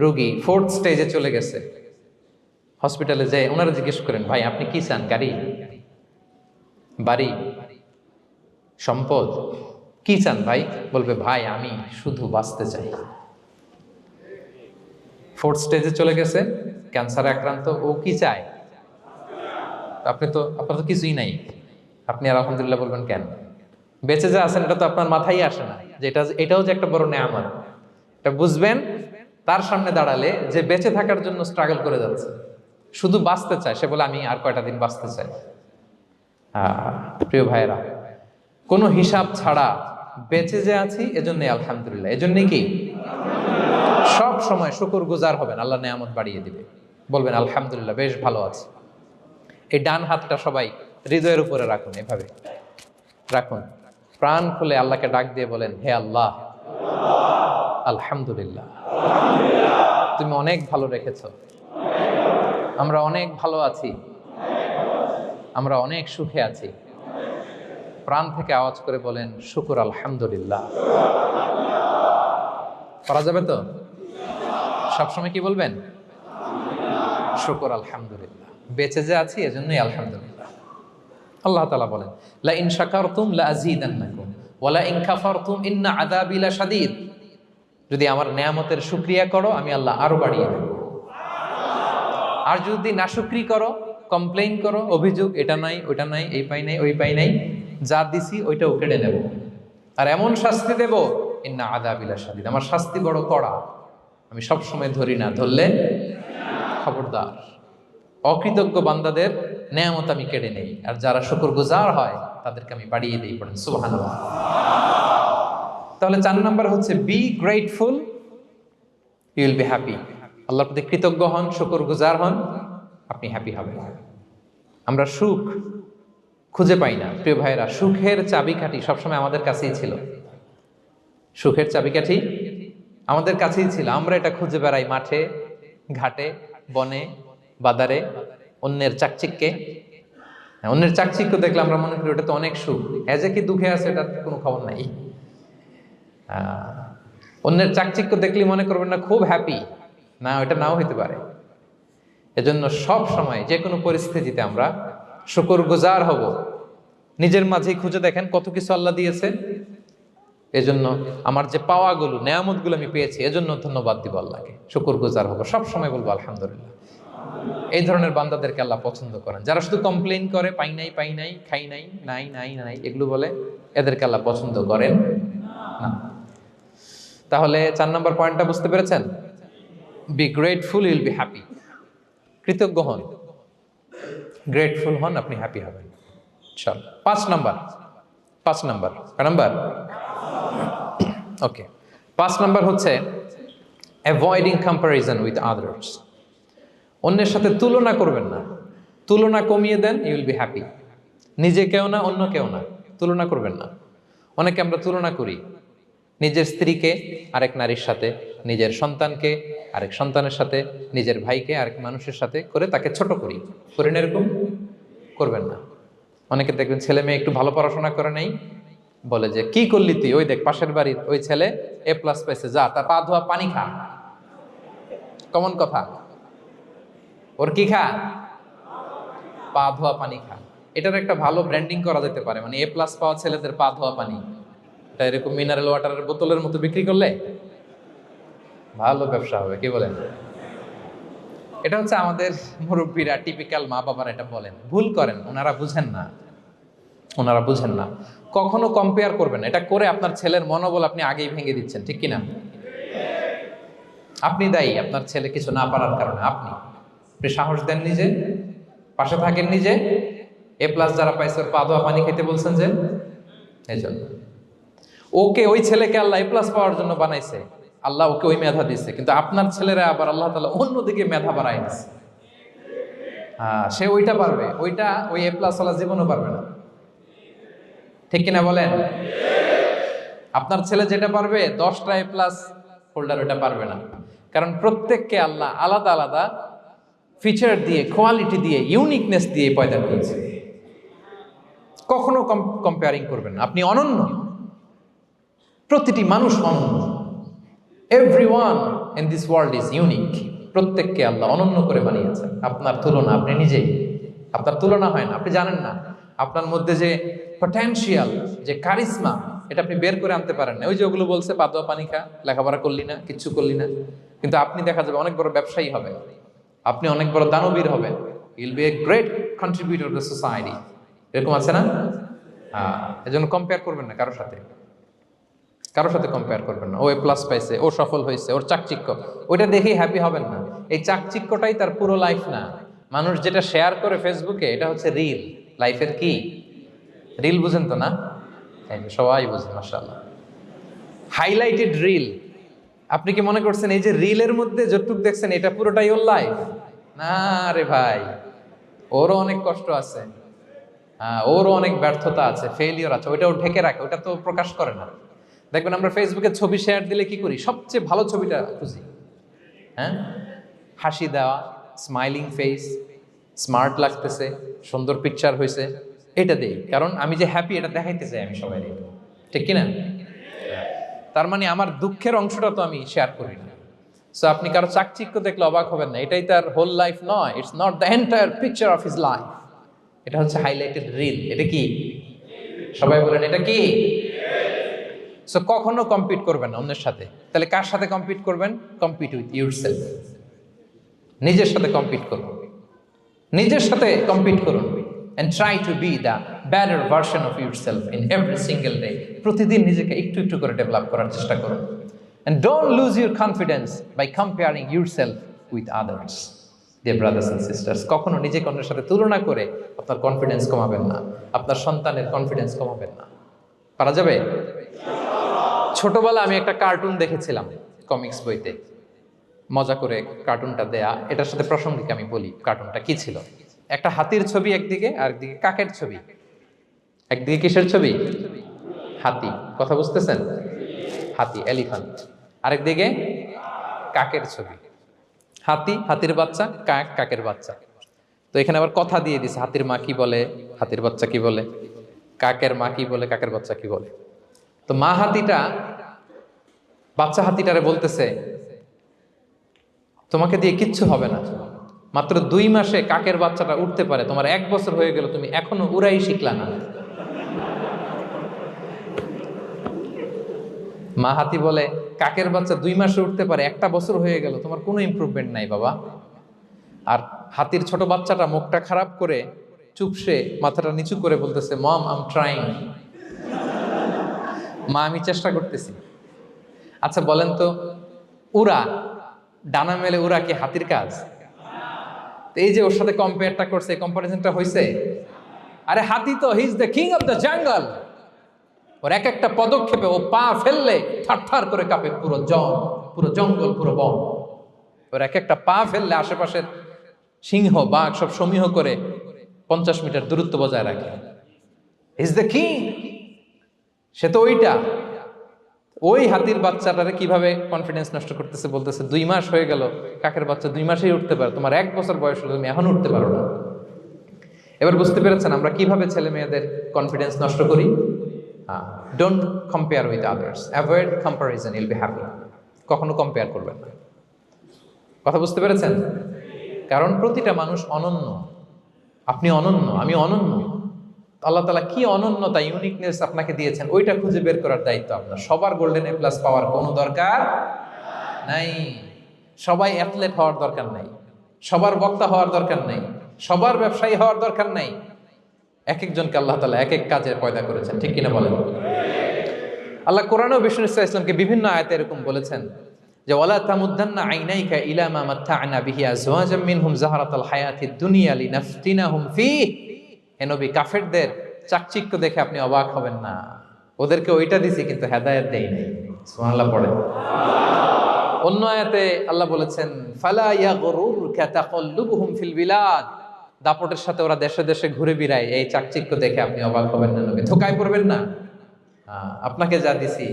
রোগী 4th স্টেজে চলে গেছে, হসপিটালে যেয়ে ওনারা জিজ্ঞেস করেন, ভাই আপনি কি চান? গাড়ি, বাড়ি, সম্পদ, কি চান ভাই? বলবে, ভাই আমি শুধু বাঁচতে চাই। 4th স্টেজে চলে গেছে, ক্যান্সারে আক্রান্ত, ও কি চায়? আপনার তো কিছুই নাই, আপনি আর আলহামদুলিল্লাহ বলবেন কেন? বেঁচে যে আছেন এটা তো আপনার মাথায় আসে না যে এটাও যে একটা বড় নেয়ামত। এটা বুঝবেন তার সামনে দাঁড়ালে, যে বেঁচে থাকার জন্য স্ট্রাগল করে যাচ্ছে, শুধু বাঁচতে চায়, সে বলে আমি আর কয়টা দিন বাঁচতে চাই। প্রিয় ভাইয়েরা, কোনো হিসাব ছাড়া বেঁচে যে আছি এজন্যই আলহামদুলিল্লাহ। এজন্যই কি সব সময় শুকর গুজার হবেন, আল্লাহ নেয়ামত বাড়িয়ে দিবে, বলবেন আলহামদুলিল্লাহ বেশ ভালো আছে। এই ডান হাতটা সবাই হৃদয়ের উপরে রাখুন, এভাবে রাখুন, প্রাণ খুলে আল্লাহকে ডাক দিয়ে বলেন, হে আল্লাহ, আলহামদুলিল্লাহ, তুমি অনেক ভালো রেখেছ, আমরা অনেক ভালো আছি, আমরা অনেক সুখে আছি। প্রাণ থেকে আওয়াজ করে বলেন, শুকুর আলহামদুলিল্লাহ। করা যাবে তো? সবসময় কি বলবেন? শুকুর আলহামদুলিল্লাহ, বেঁচে যে আছি এজন্যই আলহামদুলিল্লাহ। আল্লাহ তাআলা বলেন, লা ইন শাকারতুম লা আযীদান্নাকুম ওয়া লা ইন কাফারতুম ইন্না আযাবি লাশাদীদ। যদি আমার নেয়ামতের শুকরিয়া করো আমি আল্লাহ আরো বাড়িয়ে দেব, আর যদি নাশুকরি করো, কমপ্লেইন করো, অভিযোগ, এটা নাই, ওইটা নাই, এই পাই নাই, ওই পাই নাই, যা দিছি ওইটাও কেড়ে নেব, আর এমন শাস্তি দেব, ইন্না আযাবি লাশাদীদ, আমার শাস্তি বড় কড়া, আমি সব সময় ধরি না, ধরলে খবরদার। অকৃতজ্ঞ বান্দাদের নেয়ামত আমি কেড়ে নেই, আর যারা শুকরগুজার হয় তাদেরকে আমি বাড়িয়ে দিই। পড়েন সুবহানাল্লাহ। তাহলে 4 নাম্বার হচ্ছে be grateful, you will be happy. আল্লাহর প্রতি কৃতজ্ঞ হন, শুকরগুজার হন, আপনি হ্যাপি হবেন। আমরা সুখ খুঁজে পাই না প্রিয় ভাইয়েরা, সুখের চাবিকাঠি সবসময় আমাদের কাছেই ছিল। সুখের চাবিকাঠি আমাদের কাছেই ছিল, আমরা এটা খুঁজে বেড়াই মাঠে, ঘাটে, বনে, বাজারে, অন্যের চাকচিক্যে। অন্যের চাকচিক্য দেখলে আমরা মনে করি ওটা তো অনেক সুখ, এজে কি দুঃখে আছে এটার কোনো খবর নাই। অন্যের চাকচিক্য দেখলে মনে করবেন না খুব হ্যাপি, না, ওটা নাও হইতে পারে। এজন্য সব সময় যে কোনো পরিস্থিতিতে আমরা শুকরগুজার হব। নিজের মাঝেই খুঁজে দেখেন কত কিছু আল্লাহ দিয়েছে, এজন্য আমার যে পাওয়াগুলো, নেয়ামতগুলো আমি পেয়েছি, এজন্য ধন্যবাদ দিব আল্লাহকে, শুকরগুজার হব, সব সময় বলবো আলহামদুলিল্লাহ। এই ধরনের বান্দাদেরকে আল্লাহ পছন্দ করেন। যারা শুধু কমপ্লেইন করে, পাই নাই, পাই নাই, খাই নাই, নাই নাই নাই, এগুলো বলে, এদেরকে আল্লাহ পছন্দ করেন না। তাহলে 4 নম্বর পয়েন্টটা বুঝতে পেরেছেন? Be grateful, you will be happy. কৃতজ্ঞ হন, গ্রেটফুল হন, আপনি হ্যাপি হবেন। চল 5 নাম্বার ওকে, 5 নাম্বার হচ্ছে অ্যাভয়েডিং কম্প্যারিজন উইথ আদার্স। অন্যের সাথে তুলনা করবেন না, তুলনা কমিয়ে দেন, ইউ উইল বি হ্যাপি। নিজে কেউ না, অন্য কেউ না, তুলনা করবেন না। অনেকে আমরা তুলনা করি, নিজের স্ত্রীকে আরেক নারীর সাথে, নিজের সন্তানকে আরেক সন্তানের সাথে, নিজের ভাইকে আরেক মানুষের সাথে করে তাকে ছোট করি না, এরকম করবেন না। অনেকে দেখবেন ছেলে মেয়ে একটু ভালো পড়াশোনা করে নেই, বলে যে কি করলি তুই, ওই দেখ পাশের বাড়ির ওই ছেলে A+ পাইছে, যা তার পা ধোয়া পানি খা। কমন কথা, ওর কি খা? পা ধোয়া পানি খা। এটার একটা ভালো ব্র্যান্ডিং করা যেতে পারে, মানে A+ পাওয়া ছেলেদের পা ধোয়া পানি, এটা এরকম মিনারেল ওয়াটারের বোতলের মতো বিক্রি করলে ভালো ব্যবসা হবে, কি বলেন? এটা হচ্ছে আমাদের মুরব্বীরা, টিপিক্যাল মা বাবারা এটা বলেন, ভুল করেন, ওনারা বুঝেন না। কখনো কম্পেয়ার করবেন না, এটা করে আপনার ছেলের মনোবল আপনি আগেই ভেঙে দিচ্ছেন, ঠিক কিনা? আপনি দায়ী আপনার ছেলে কিছু না পারার কারণে। আপনি সাহস দেন নিজে, পাশে থাকেন নিজে। A+ যারা পাইছে ওর পা ধোয়া পানি খেতে বলছেন যে, এই জন্য ওকে, ওই ছেলেকে আল্লাহ A+ পাওয়ার জন্য বানাইছে, আল্লাহ ওকে ওই মেধা দিচ্ছে, কিন্তু আপনার ছেলেরা আবার আল্লাহ তাআলা অন্যদিকে মেধা বাড়াই দিচ্ছে। সে ওইটা পারবে, ওইটা ওই A+ ওয়ালা জীবনও পারবে না, ঠিক কিনা বলেন? আপনার ছেলে যেটা পারবে 10টা A+ হোল্ডার ওটা পারবে না, কারণ প্রত্যেককে আল্লাহ আলাদা আলাদা ফিচার দিয়ে, কোয়ালিটি দিয়ে, ইউনিকনেস দিয়ে পয়দা করেছে। কখনো কম্পেয়ারিং করবেন না। আপনি অনন্য, প্রতিটি মানুষ অনন্য। Everyone in this world is unique. প্রত্যেককে আল্লাহ অনন্য করে বানিয়েছেন। আপনার তুলনা আপনি নিজেই, আপনার তুলনা হয় না, আপনি জানেন না আপনার মধ্যে যে পটেনশিয়াল, যে কারিশমা, এটা আপনি বের করে আনতে পারেন না। ওই যে ওগুলো বলছে পা ধোয়া পানি খা, লেখাপড়া করলি না, কিচ্ছু করলি না, কিন্তু আপনি দেখা যাবে অনেক বড় ব্যবসায়ী হবে, আপনি অনেক বড় দানবীর হবেন। You'll B a great contributor two society. এরকম আছে না? এজন্য কম্পেয়ার করবেন না কারোর সাথে, কারোর সাথে কম্পেয়ার করবেন না। ও এ প্লাস পাইছে, ও সফল হয়েছে, ওর চাকচিক্য, ওইটা দেখেই হ্যাপি হবেন না। এই চাকচিক্যটাই তার পুরো লাইফ না। মানুষ যেটা শেয়ার করে ফেসবুকে, এটা হচ্ছে রিল। লাইফের কি রিল? বুঝেন তো না? সবাই বুঝেন, মাশাআল্লাহ। Highlighted reel. আপনি কি মনে করছেন এই যে রিলের মধ্যে যতটুক দেখছেন এটা পুরোটাই ওর লাইফ? না রে ভাই, ওরও অনেক কষ্ট আছে, ওরও অনেক ব্যর্থতা আছে, ফেলিওর আছে, ওইটাও ঢেকে রাখে, ওটা তো প্রকাশ করে না। দেখবেন আমরা ফেসবুকে ছবি শেয়ার দিলে কি করি? সবচেয়ে ভালো ছবিটা খুঁজি, হ্যাঁ, হাসি দেওয়া, স্মাইলিং ফেস, স্মার্ট লাগতেছে, সুন্দর পিকচার হয়েছে, এটা দেই। কারণ আমি যে হ্যাপি এটা দেখাইতে চাই আমি সবাই, ঠিক কিনা? তার মানে আমার দুঃখের অংশটা তো আমি শেয়ার করি না। সো আপনি কারো চাকচিক্য দেখলে অবাক হবেন না, এটাই তার হোল লাইফ নয়। It's not the entire picture of his life. এটা হচ্ছে হাইলাইটেড রিল। এটা কি? সবাই বলেন এটা কি? সো কখনো কম্পিট করবেন না অন্যের সাথে। তাহলে কার সাথে কম্পিট করবেন? Compete with yourself. নিজের সাথে কম্পিট করুন, নিজের সাথে কম্পিট করুন। and try to be the better version of yourself in every single day. প্রতিদিন নিজেকে একটু একটু করে ডেভেলপ করার চেষ্টা করুন। and don't lose your confidence by comparing yourself with others. Dear brothers and sisters, কখনো নিজেকে অন্যের সাথে তুলনা করে আপনার কনফিডেন্স কমাবেন না, আপনার সন্তানের কনফিডেন্স কমাবেন না। পারা যাবে? ছোটবেলা আমি একটা কার্টুন দেখেছিলাম কমিক্স বইতে, মজা করে কার্টুনটা দেয়া। এটার সাথে প্রাসঙ্গিক আমি বলি কার্টুনটা কি ছিল। একটা হাতির ছবি একদিকে, আর একদিকে কাকের ছবি। একদিকে কিসের ছবি? হাতি। কথা বুঝতেছেন? হাতি, এলিফ্যান্ট। আরেকদিকে কাকের ছবি। হাতি, হাতির বাচ্চা, কাক, কাকের বাচ্চা। তো এখানে আবার কথা দিয়ে দিছে, হাতির মা কি বলে, হাতির বাচ্চা কি বলে, কাকের মা কি বলে, কাকের বাচ্চা কি বলে। তো মা হাতিটা বাচ্চা হাতিটারে বলতেছে, তোমাকে দিয়ে কিচ্ছু হবে না, মাত্র 2 মাসে কাকের বাচ্চাটা উঠতে পারে, তোমার 1 বছর হয়ে গেল, তুমি এখনো উড়াই শিখলা না। মা হাতি বলে, কাকের বাচ্চা 2 মাসে উঠতে পারে, 1টা বছর হয়ে গেল, তোমার কোনো ইমপ্রুভমেন্ট নাই বাবা। আর হাতির ছোট বাচ্চাটা মুখটা খারাপ করে চুপসে মাথাটা নিচু করে বলতেছে, মম আই এম ট্রাইং। মা আমি চেষ্টা করতেছি। আচ্ছা বলেন তো, উড়া, ডানা মেলে উড়া কি হাতির কাজ? এই যে ওর সাথে কম্পেয়ারটা করছে, কম্পারিজনটা হয়েছে। আরে হাতি তো he is the king of the jungle. ওর এক একটা পদক্ষেপে ও পা ফেললে থারথার করে কাঁপে পুরো জঙ্গল, পুরো বন। ওর এক একটা পা ফেললে আশেপাশের সিংহ, বাঘ সব সমীহ করে 50 মিটার দূরত্ব বজায় রাখে। He is the king. সে তো ওইটা। ওই হাতির বাচ্চাটারে কিভাবে কনফিডেন্স নষ্ট করতেছে, বলতেছে 2 মাস হয়ে গেল, কাকের বাচ্চা 2 মাসেই উঠতে পারে, তোমার 1 বছর বয়স হলো, তুমি এখন উঠতে পারো না। এবার বুঝতে পেরেছেন আমরা কিভাবে ছেলে মেয়েদের কনফিডেন্স নষ্ট করি? Don't compare with others, avoid comparison, Yule be happy. কখনো কম্পেয়ার করবেন না। কথা বুঝতে পেরেছেন? কারণ প্রতিটা মানুষ অনন্য। আপনি অনন্য, আমি অনন্য। আল্লাহ তাআলা কি অনন্যতা, ইউনিকনেস আপনাকে দিয়েছেন, ওইটা খুঁজে বের করার দায়িত্ব আপনার। সবার গোল্ডেন এ প্লাস পাওয়ার কোনো দরকার নাই। সবাই অ্যাথলেট হওয়ার দরকার নাই, সবার বক্তা হওয়ার দরকার নাই, সবার ব্যবসায়ী হওয়ার দরকার নাই। এক একজনকে আল্লাহ তাআলা এক এক কাজে পয়দা করেছেন, ঠিক কিনা বলেন? আল্লাহ কোরআনেও বিষ্ণু ইসলামকে বিভিন্ন আয়াতে এরকম বলেছেন যে ওয়ালা তামুদ্দান্না আইনাইকা ইলা মা মাত্তা'না বিহি আজওয়াজাম মিনহুম যাহরাতাল হায়াতিদ দুনিয়া লিনাফতিনাহুম ফীহ। হে নবী, কাফেরদের চাকচিক্য দেখে আপনি অবাক হবেন না, ওদেরকে ওইটা দিছি কিন্তু হেদায়েত দেই নাই। সুবহানাল্লাহ পড়েন। অন্য আয়াতে আল্লাহ বলেছেন ফালা ইয়াগরুরকা তাকাল্লুবুহুম ফিল বিলাদ। দাপটের সাথে ওরা দেশে দেশে ঘুরে বেড়ায়, এই চাকচিক্য দেখে আপনি অবাক হবেন না নবী, ধোঁকায় পড়বেন না। আপনাকে যা দিছি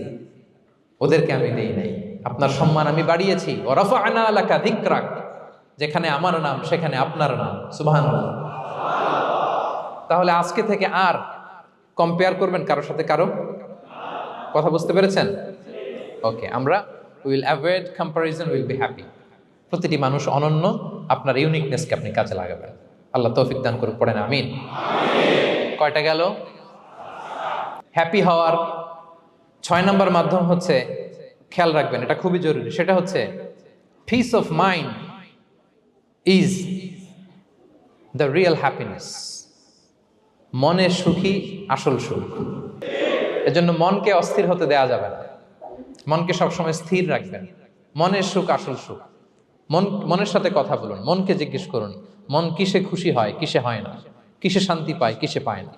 ওদেরকে আমি দেই নাই। আপনার সম্মান আমি বাড়িয়েছি। ওয়া রাফা'না লাকা যিকরাক, যেখানে আমার নাম সেখানে আপনার নাম। সুবহানাল্লাহ। তাহলে আজকে থেকে আর কম্পেয়ার করবেন কারোর সাথে কারো? কথা বুঝতে পেরেছেন? ওকে, আমরা will avoid comparison, will be happy. প্রতিটি মানুষ অনন্য, আপনার ইউনিকনেসকে আপনি কাজে লাগাবেন। আল্লাহ তৌফিক দান করুক, পড়েন আমিন। কয়টা গেল? হ্যাপি হওয়ার 6 নম্বর মাধ্যম হচ্ছে, খেয়াল রাখবেন এটা খুবই জরুরি, সেটা হচ্ছে piece of mind is the real happiness. মনের সুখী আসল সুখ। এজন্য মনকে অস্থির হতে দেয়া যাবে না, মনকে সবসময় স্থির রাখবেন। মনের সুখ আসল সুখ। মনের সাথে কথা বলুন, মনকে জিজ্ঞেস করুন মন কিসে খুশি হয়, কিসে হয় না, কিসে শান্তি পায়, কিসে পায় না।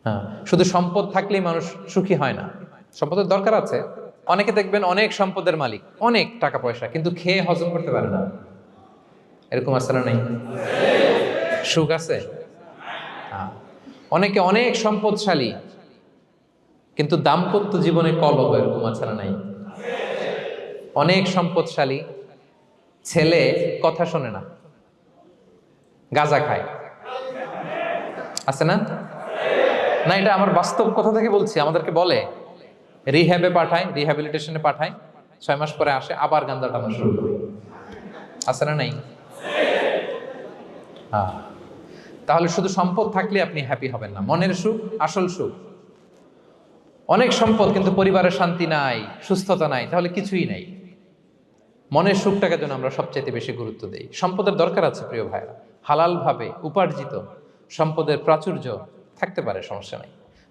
হ্যাঁ, শুধু সম্পদ থাকলেই মানুষ সুখী হয় না, সম্পদের দরকার আছে। অনেকে দেখবেন অনেক সম্পদের মালিক, অনেক টাকা পয়সা, কিন্তু খেয়ে হজম করতে পারে না। এরকম আছে না? নাই? সুখ আছে? অনেকে অনেক সম্পদশালী, কিন্তু দাম্পত্য জীবনে কলহ, এরকম আছে না? নাই? অনেক সম্পদশালী ছেলে কথা শোনে না, গাঁজা খায়, আছে না? না, এটা আমার বাস্তব কথা থেকে বলছি। আমাদেরকে বলে রিহ্যাবে পাঠায়, রিহ্যাবিলিটেশনে পাঠায়, 6 মাস পরে আসে আবার গাঁজা টানা শুরু করে। আছে না? নাই? তাহলে শুধু সম্পদ থাকলে আপনি হ্যাপি হবেন না। মনের সুখ আসল সুখ। অনেক সম্পদ কিন্তু পরিবারের শান্তি নাই, সুস্থতা নাই, তাহলে কিছুই নাই। মনের সুখটাকে যেন আমরা সবচেয়ে বেশি গুরুত্ব দেই। সম্পদের দরকার আছে প্রিয় ভাইরা, হালাল ভাবে উপার্জিত সম্পদের প্রাচুর্য থাকতে পারে, সমস্যা নাই।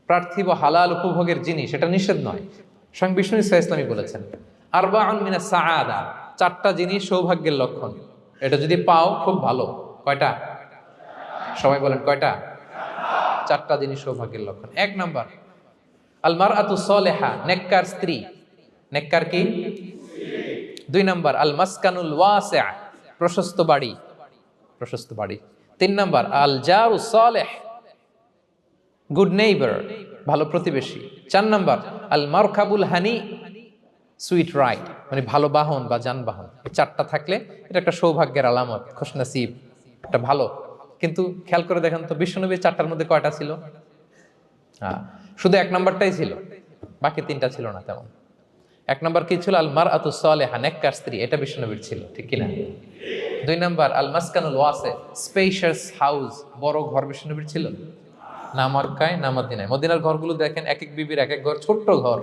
পার্থিব হালাল উপভোগের জিনিস, এটা নিষেধ নয়। স্বয়ং বিষ্ণু ইসলামী বলেছেন আরবাউন মিনাস সাআদা, 4টা জিনিস সৌভাগ্যের লক্ষণ। এটা যদি পাও খুব ভালো। কয়টা? সবাই বলেন কয়টা? 4টা জিনিস সৌভাগ্যের লক্ষণ। 1 নাম্বার আল মারআতু সালেহা, নেককার স্ত্রী। নেককার কি? 2 নাম্বার আল মাসকানুল ওয়াসিআ, প্রশস্ত বাড়ি, প্রশস্ত বাড়ি। 3 নাম্বার আল জারু সালেহ, গুড নেইবার, ভালো প্রতিবেশী। 4 নাম্বার আল মারকাবুল হানি, সুইট রাইড, মানে ভালো বাহন বা যানবাহন। এই 4টা থাকলে এটা একটা সৌভাগ্যের আলামত, খুশনসিব, একটা ভালো। কিন্তু খেয়াল করে দেখেন তো, বিশ্বনবীর 4টার মধ্যে কয়টা ছিল? শুধু 1 নাম্বারটাই ছিল, বাকি 3টা ছিল না তেমন। 1 নাম্বার কি ছিল? আল মারআতু সালেহা, নেককার স্ত্রী, এটা বিশ্বনবীর ছিল, ঠিক কিনা? 2 নাম্বার আল মাসকানুল ওয়াসি, স্পেশাস হাউস, বড় ঘর, বিশ্বনবীর ছিল না? মক্কায় না মদিনায়? মদিনার ঘরগুলো দেখেন, এক এক বিবির এক এক ঘর, ছোট্ট ঘর,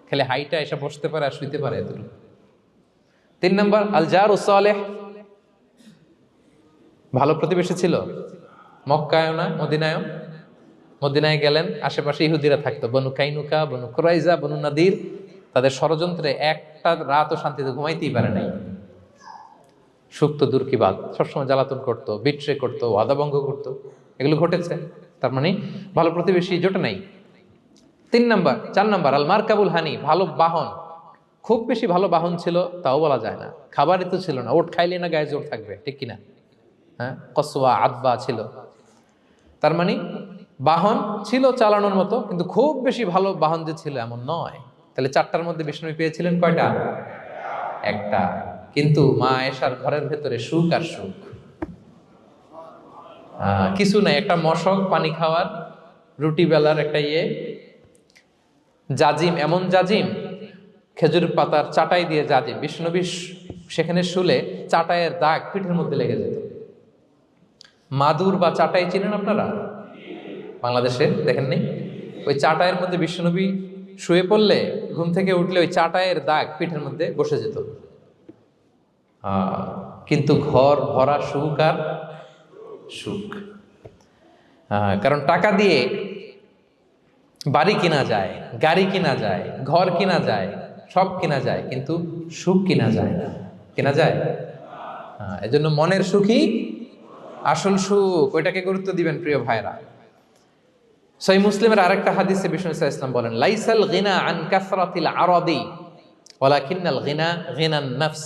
খেলে হাইটা এসে বসতে পারে আর শুইতে পারে এতটুকু। 3 নাম্বার আল জারু সালেহ, ভালো প্রতিবেশী ছিল। মক্কায়ও না মদিনায়ও। মদিনায় গেলেন, আশেপাশে ইহুদিরা থাকতো, বনু কাইনুকা, বনু কুরাইজা, বনু নাদির। তাদের ষড়যন্ত্রে একটা রাতও শান্তিতে ঘুমাইতেই পারে নাই। সুখ তো দূর কি বাদ, সবসময় জ্বালাতন করতো, বিট্রে করতো, ওয়াদাভঙ্গ করতো, এগুলো ঘটেছে। তার মানে ভালো প্রতিবেশী জোটে নাই। 4 নাম্বার আল মারকাবুল হানি, ভালো বাহন। খুব বেশি ভালো বাহন ছিল তাও বলা যায় না, খাবারই তো ছিল না, ওট খাইলে না গায়ে জোর থাকবে, ঠিক কিনা? হ্যাঁ, কসওয়া আদবা ছিল। তার মানে বাহন ছিল চালানোর মতো, কিন্তু খুব বেশি ভালো বাহন যে ছিল এমন নয়। তাহলে 4টার মধ্যে বিষ্ণু পেয়েছিলেন কয়টা? 1টা। কিন্তু মা আয়েশার ঘরের ভেতরে সুখ আর সুখ, কিছু নাই। একটা মশক পানি খাওয়ার, রুটি বেলার একটা জাজিম, এমন জাজিম, খেজুর পাতার চাটাই দিয়ে জাজিম। বিষ্ণুনবী সেখানে শুলে চাটাইয়ের দাগ পিঠের মধ্যে লেগে যেত। মাদুর বা চাটাই চিনেন আপনারা? বাংলাদেশে দেখেননি? ওই চাটাইয়ের মধ্যে বিশ্বনবী শুয়ে পড়লে, ঘুম থেকে উঠলে ওই চাটাইয়ের দাগ পিঠের মধ্যে বসে যেত। কিন্তু ঘর ভরা সুখ আর সুখ। কারণ টাকা দিয়ে বাড়ি কিনা যায়, গাড়ি কিনা যায়, ঘর কিনা যায়, সব কিনা যায়, কিন্তু সুখ কিনা যায় না। কিনা যায়? এজন্য মনের সুখই আসল সুখ, ওইটাকে গুরুত্ব দিবেন প্রিয় ভাইরা। সহিহ মুসলিমের আরেকটা হাদিসে বিষ্ণু ইসলাম বলেন লাইসাল গিনা আন কাসরাতিল আরাদি ওয়ালাকিন্নাল গিনা গিনান নাফস।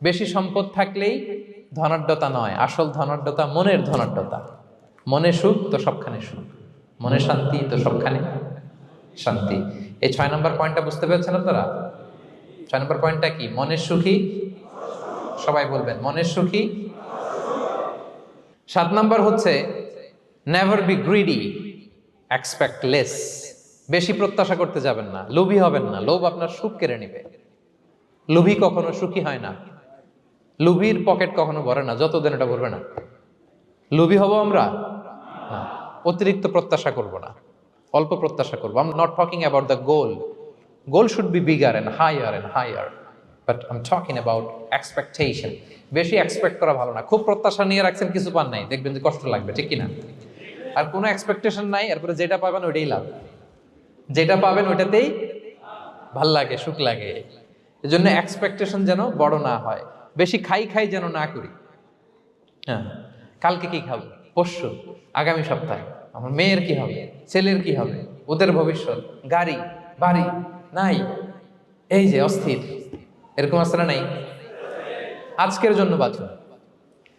বেশি সম্পদ থাকলেই ধনাঢ্যতা নয়, আসল ধনাঢ্যতা মনের ধনাঢ্যতা। মনে সুখ তো সবখানে সুখ, মনে শান্তি তো সবখানে শান্তি। এই 6 নম্বর পয়েন্টটা বুঝতে পেরেছেন আপনারা? 6 নম্বর পয়েন্টটা কি? মনের সুখী, সবাই বলবেন মনের সুখী। 7 নম্বর হচ্ছে never be greedy expect less, বেশি প্রত্যাশা করতে যাবেন না, লোভী হবেন না। লোভ আপনার সুখ কেড়ে নিবে। লোভী কখনো সুখী হয় না, লোভীর পকেট কখনো ভরে না যতদিন এটা ভরবে না। লোভী হব আমরা না, অতিরিক্ত প্রত্যাশা করব না, অল্প প্রত্যাশা করবো। I am not talking about the goal, goal should be bigger and higher, but I am talking about expectation. বেশি এক্সপেক্ট করা ভালো না। খুব প্রত্যাশা নিয়ে রাখছেন, কিছু পান নাই, দেখবেন যে কষ্ট লাগবে, ঠিক কিনা? আর কোনো এক্সপেকটেশন নাই, এরপরে যেটা পাবেন ওইটাই লাভ, যেটা পাবেন ওইটাতেই ভাল লাগে, সুখ লাগে। এজন্য এক্সপেকটেশন যেন বড় না হয়, বেশি খাই যেন না করি। হ্যাঁ, কালকে কি খাবো, পরশু, আগামী সপ্তাহে আমার মেয়ের কি হবে, ছেলের কি হবে, ওদের ভবিষ্যৎ, গাড়ি বাড়ি নাই, এই যে অস্থির, এরকম আছে না নাই? আজকের জন্য বাঁচুন,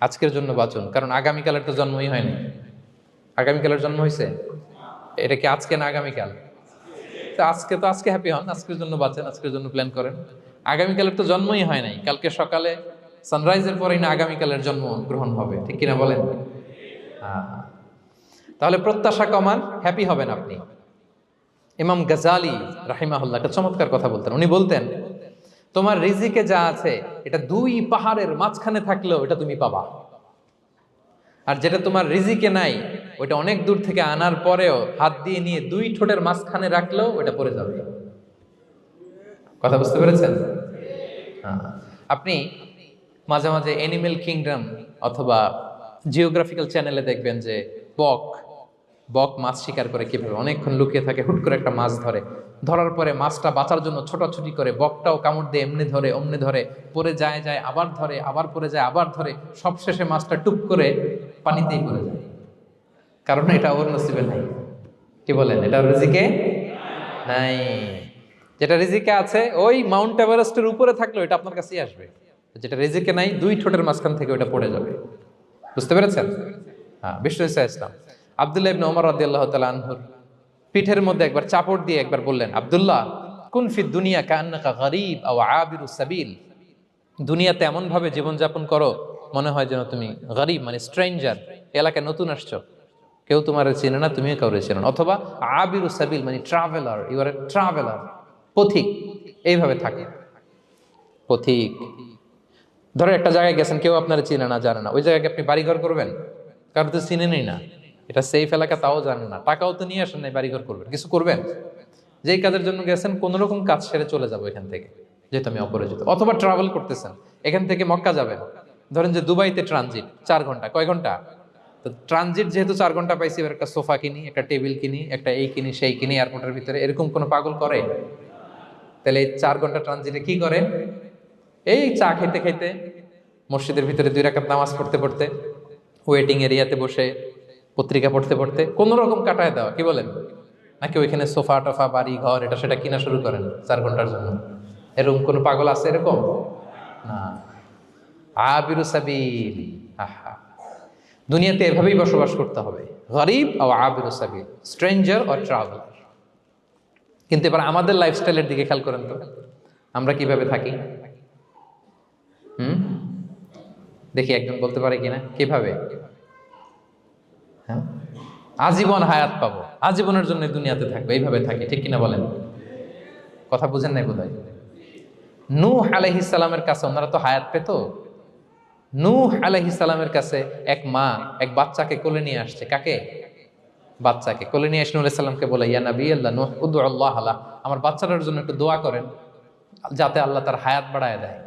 আজকের জন্য বাঁচুন, কারণ আগামীকালের তো জন্মই হয়নি। আগামীকালের জন্ম হয়েছে, এটা কি আজকে না আগামীকাল? তো আজকে হ্যাপি হন, আজকের জন্য বাঁচেন, আজকের জন্য প্ল্যান করেন। আগামীকালের তো জন্মই হয় নাই, কালকে সকালে সানরাইজের পরেই না আগামীকালের জন্ম গ্রহণ হবে, ঠিক কিনা বলেন? তাহলে প্রত্যাশা কমান, হ্যাপি হবেন আপনি। ইমাম গাজালি রাহিমাহুল্লাহ একটা চমৎকার কথা বলতেন। উনি বলতেন, তোমার রিজিকে যা আছে এটা 2 পাহাড়ের মাঝখানে থাকলেও এটা তুমি পাবা, আর যেটা তোমার রিজিকে নাই ওইটা অনেক দূর থেকে আনার পরেও হাত দিয়ে নিয়ে 2 ঠোঁটের মাঝখানে রাখলেও ওইটা পড়ে যাবে। কথা বুঝতে পেরেছেন? আপনি মাঝে মাঝে অ্যানিমেল কিংডম অথবা জিওগ্রাফিক্যাল চ্যানেলে দেখবেন যে বক মাছ শিকার করে কিভাবে অনেকক্ষণ লুকিয়ে থাকে, হুট করে একটা মাছ ধরে, ধরার পরে মাছটা বাঁচার জন্য ছোটাছুটি করে, বকটাও কামড় দিয়ে এমনি ধরে অমনি ধরে, পরে যায় আবার ধরে, আবার পরে যায় আবার ধরে, সবশেষে মাছটা টুপ করে পানিতেই পড়ে যায়, কারণ এটা ওর নসিবে নাই। কি বলেন? এটা রিজিকে নাই। যেটা রিজিকে আছে ওই মাউন্ট এভারেস্টের উপরে থাকলে ওইটা আপনার কাছেই আসবে, যেটা রিজিকে নাই 2 ঠোঁটের মাঝখান থেকে ওইটা পড়ে যাবে। বুঝতে পেরেছেন? হ্যাঁ, বিষ্ণু ইসলাম আব্দুল্লাহ ইবনে ওমর রাদিয়াল্লাহু তাআলা আনহুর পিঠের মধ্যে একবার চাপড় দিয়ে একবার বললেন, আব্দুল্লাহ, কুন ফি দুনিয়া কান্নাকা গরীব আও আবিরুস সাবিল। দুনিয়াতে এমন ভাবে জীবনযাপন করো মনে হয় যেন তুমি গরীব, মানে স্ট্রেঞ্জার, এলাকায় নতুন আসছো, কেউ তোমার চেনে না, তুমিও কাউরে চেনো না। অথবা আবিরুস সাবিল মানে traveller, you are a traveller, পথিক। এইভাবে থাকে পথিক। ধরো একটা জায়গায় গেছেন, কেউ আপনার চিনে না, জানে না, ওই জায়গায় আপনি বাড়িঘর করবেন? কারণ তো চিনেনই না, এটা সেফ এলাকা তাও জানেন না, টাকাও তো নিয়ে আসেন নাই, বাড়িঘর করবেন? কিছু করবেন? যেই কাজের জন্য গেছেন কোনো রকম কাজ সেরে চলে যাবো এখান থেকে, যেহেতু আমি অপরিচিত। অথবা ট্রাভেল করতেছেন, এখান থেকে মক্কা যাবেন, ধরেন যে দুবাইতে ট্রানজিট 4 ঘন্টা, কয় ঘন্টা? তো ট্রানজিট যেহেতু 4 ঘন্টা পাইছি, এবার একটা সোফা কিনি, একটা টেবিল কিনি, একটা এই কিনি সেই কিনি এয়ারপোর্টের ভিতরে, এরকম কোনো পাগল করে? তাহলে এই 4 ঘন্টা ট্রানজিটে কি করে? এই চা খেতে খেতে, মসজিদের ভিতরে 2 রাকাত নামাজ পড়তে পড়তে, ওয়েটিং এরিয়াতে বসে পত্রিকা পড়তে পড়তে কোন রকম কাটায় দেওয়া। কি বলেন? নাকি ওইখানে সোফা টোফা বাড়ি ঘর এটা সেটা কিনা শুরু করেন 4 ঘন্টার জন্য? এরকম কোন পাগল আছে এরকম? না। আবিরু সাবিল, আহা, দুনিয়াতে এভাবেই বসবাস করতে হবে, গরিব ও আবিরু সাবিল, স্ট্রেঞ্জার অর ট্রাভেলার। কিন্তু এবার আমাদের লাইফস্টাইলের দিকে খেয়াল করেন তো, আমরা কিভাবে থাকি? দেখি একজন বলতে পারে কিনা কিভাবে? হ্যাঁ, আজীবন হায়াত পাবো, আজীবনের জন্য দুনিয়াতে থাকবে, এইভাবে থাকি, ঠিক কিনা বলেন? কথা বুঝেন নাই বোধহয়। নূহ আলাইহিস সালামের কাছে ওনারা তো হায়াত পেত। নূহ আলাইহিস সালামের কাছে এক মা এক বাচ্চাকে কোলে নিয়ে আসছে। কাকে? বাচ্চাকে কোলে নিয়ে এসে নূহ আলাইহিস সালামকে বলে, ইয়া নবী আল্লাহ নূহ উদু আল্লাহ আলা, আমার বাচ্চাটার জন্য একটু দোয়া করেন যাতে আল্লাহ তার হায়াত বাড়ায় দেয়।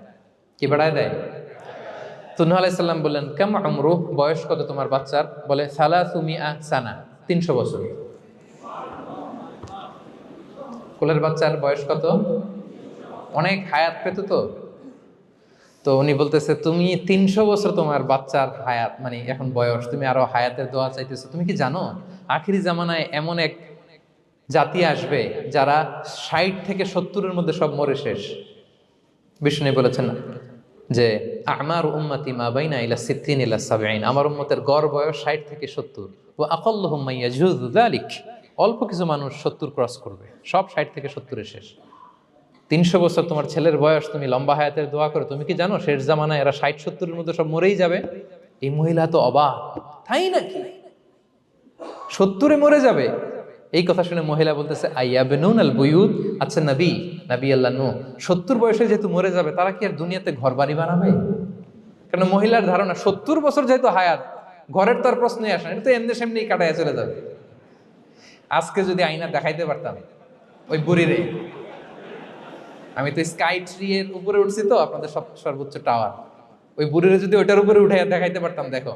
কি বাড়ায় দেয়? তো নূহ আলাইহিস সালাম বললেন, কাম আমরুহ, বয়স কত তোমার বাচ্চার? বলে 300 সানা, 300 বছর। কোলের বাচ্চার বয়স কত? অনেক হায়াত পেত তো। তো উনি বলতেছে, তুমি 300 বছর তোমার বাচ্চার হায়াত, মানে এখন বয়স, তুমি আরো হায়াতের দোয়া চাইতেছো। তুমি কি জানো আখিরি জামানায় এমন এক জাতি আসবে যারা 60 থেকে 70-এর মধ্যে সব মরে শেষ। বিষ্ণু বলেছেন যে আমার উম্মতি মা বাইনা ইলা 60 ইলা 70, আমার উম্মতের গড় বয়স 60 থেকে 70। ওয়া আকাল্লুহুম মাইয়াজুযু যালিক, অল্প কিছু মানুষ 70 ক্রস করবে, সব 60 থেকে 70-এ শেষ। 300 বছর তোমার ছেলের বয়স, তুমি লম্বা হায়াতের দোয়া করো, তুমি কি জানো শেষ জামানায় এরা 60-70-এর মধ্যে সব মরেই যাবে? এই মহিলা তো অবাক, তাই নাকি 70-এ মরে যাবে? এই কথা শুনে মহিলা বলতেছে আইয়াবনুন আল বুয়ুত, আচ্ছা নবী, নবী আল্লাহ নূহ 70 বয়সে যেহেতু মরে যাবে, তারা কি আর দুনিয়াতে ঘর বাড়ি বানাবে? কারণ মহিলার ধারণা 70 বছর যেহেতু হায়াত, ঘরের তো আর প্রশ্নই আসে না, এটা তো এমনি সেমনি কাটায় চলে যাবে। আজকে যদি আয়না দেখাইতে পারতাম ওই বুড়িরে, আমি তো স্কাই ট্রি এর উপরে উঠছি, তো আপনাদের সর্বোচ্চ টাওয়ার, ওই বুড়িরে যদি ওইটার উপরে উঠে দেখাইতে পারতাম, দেখো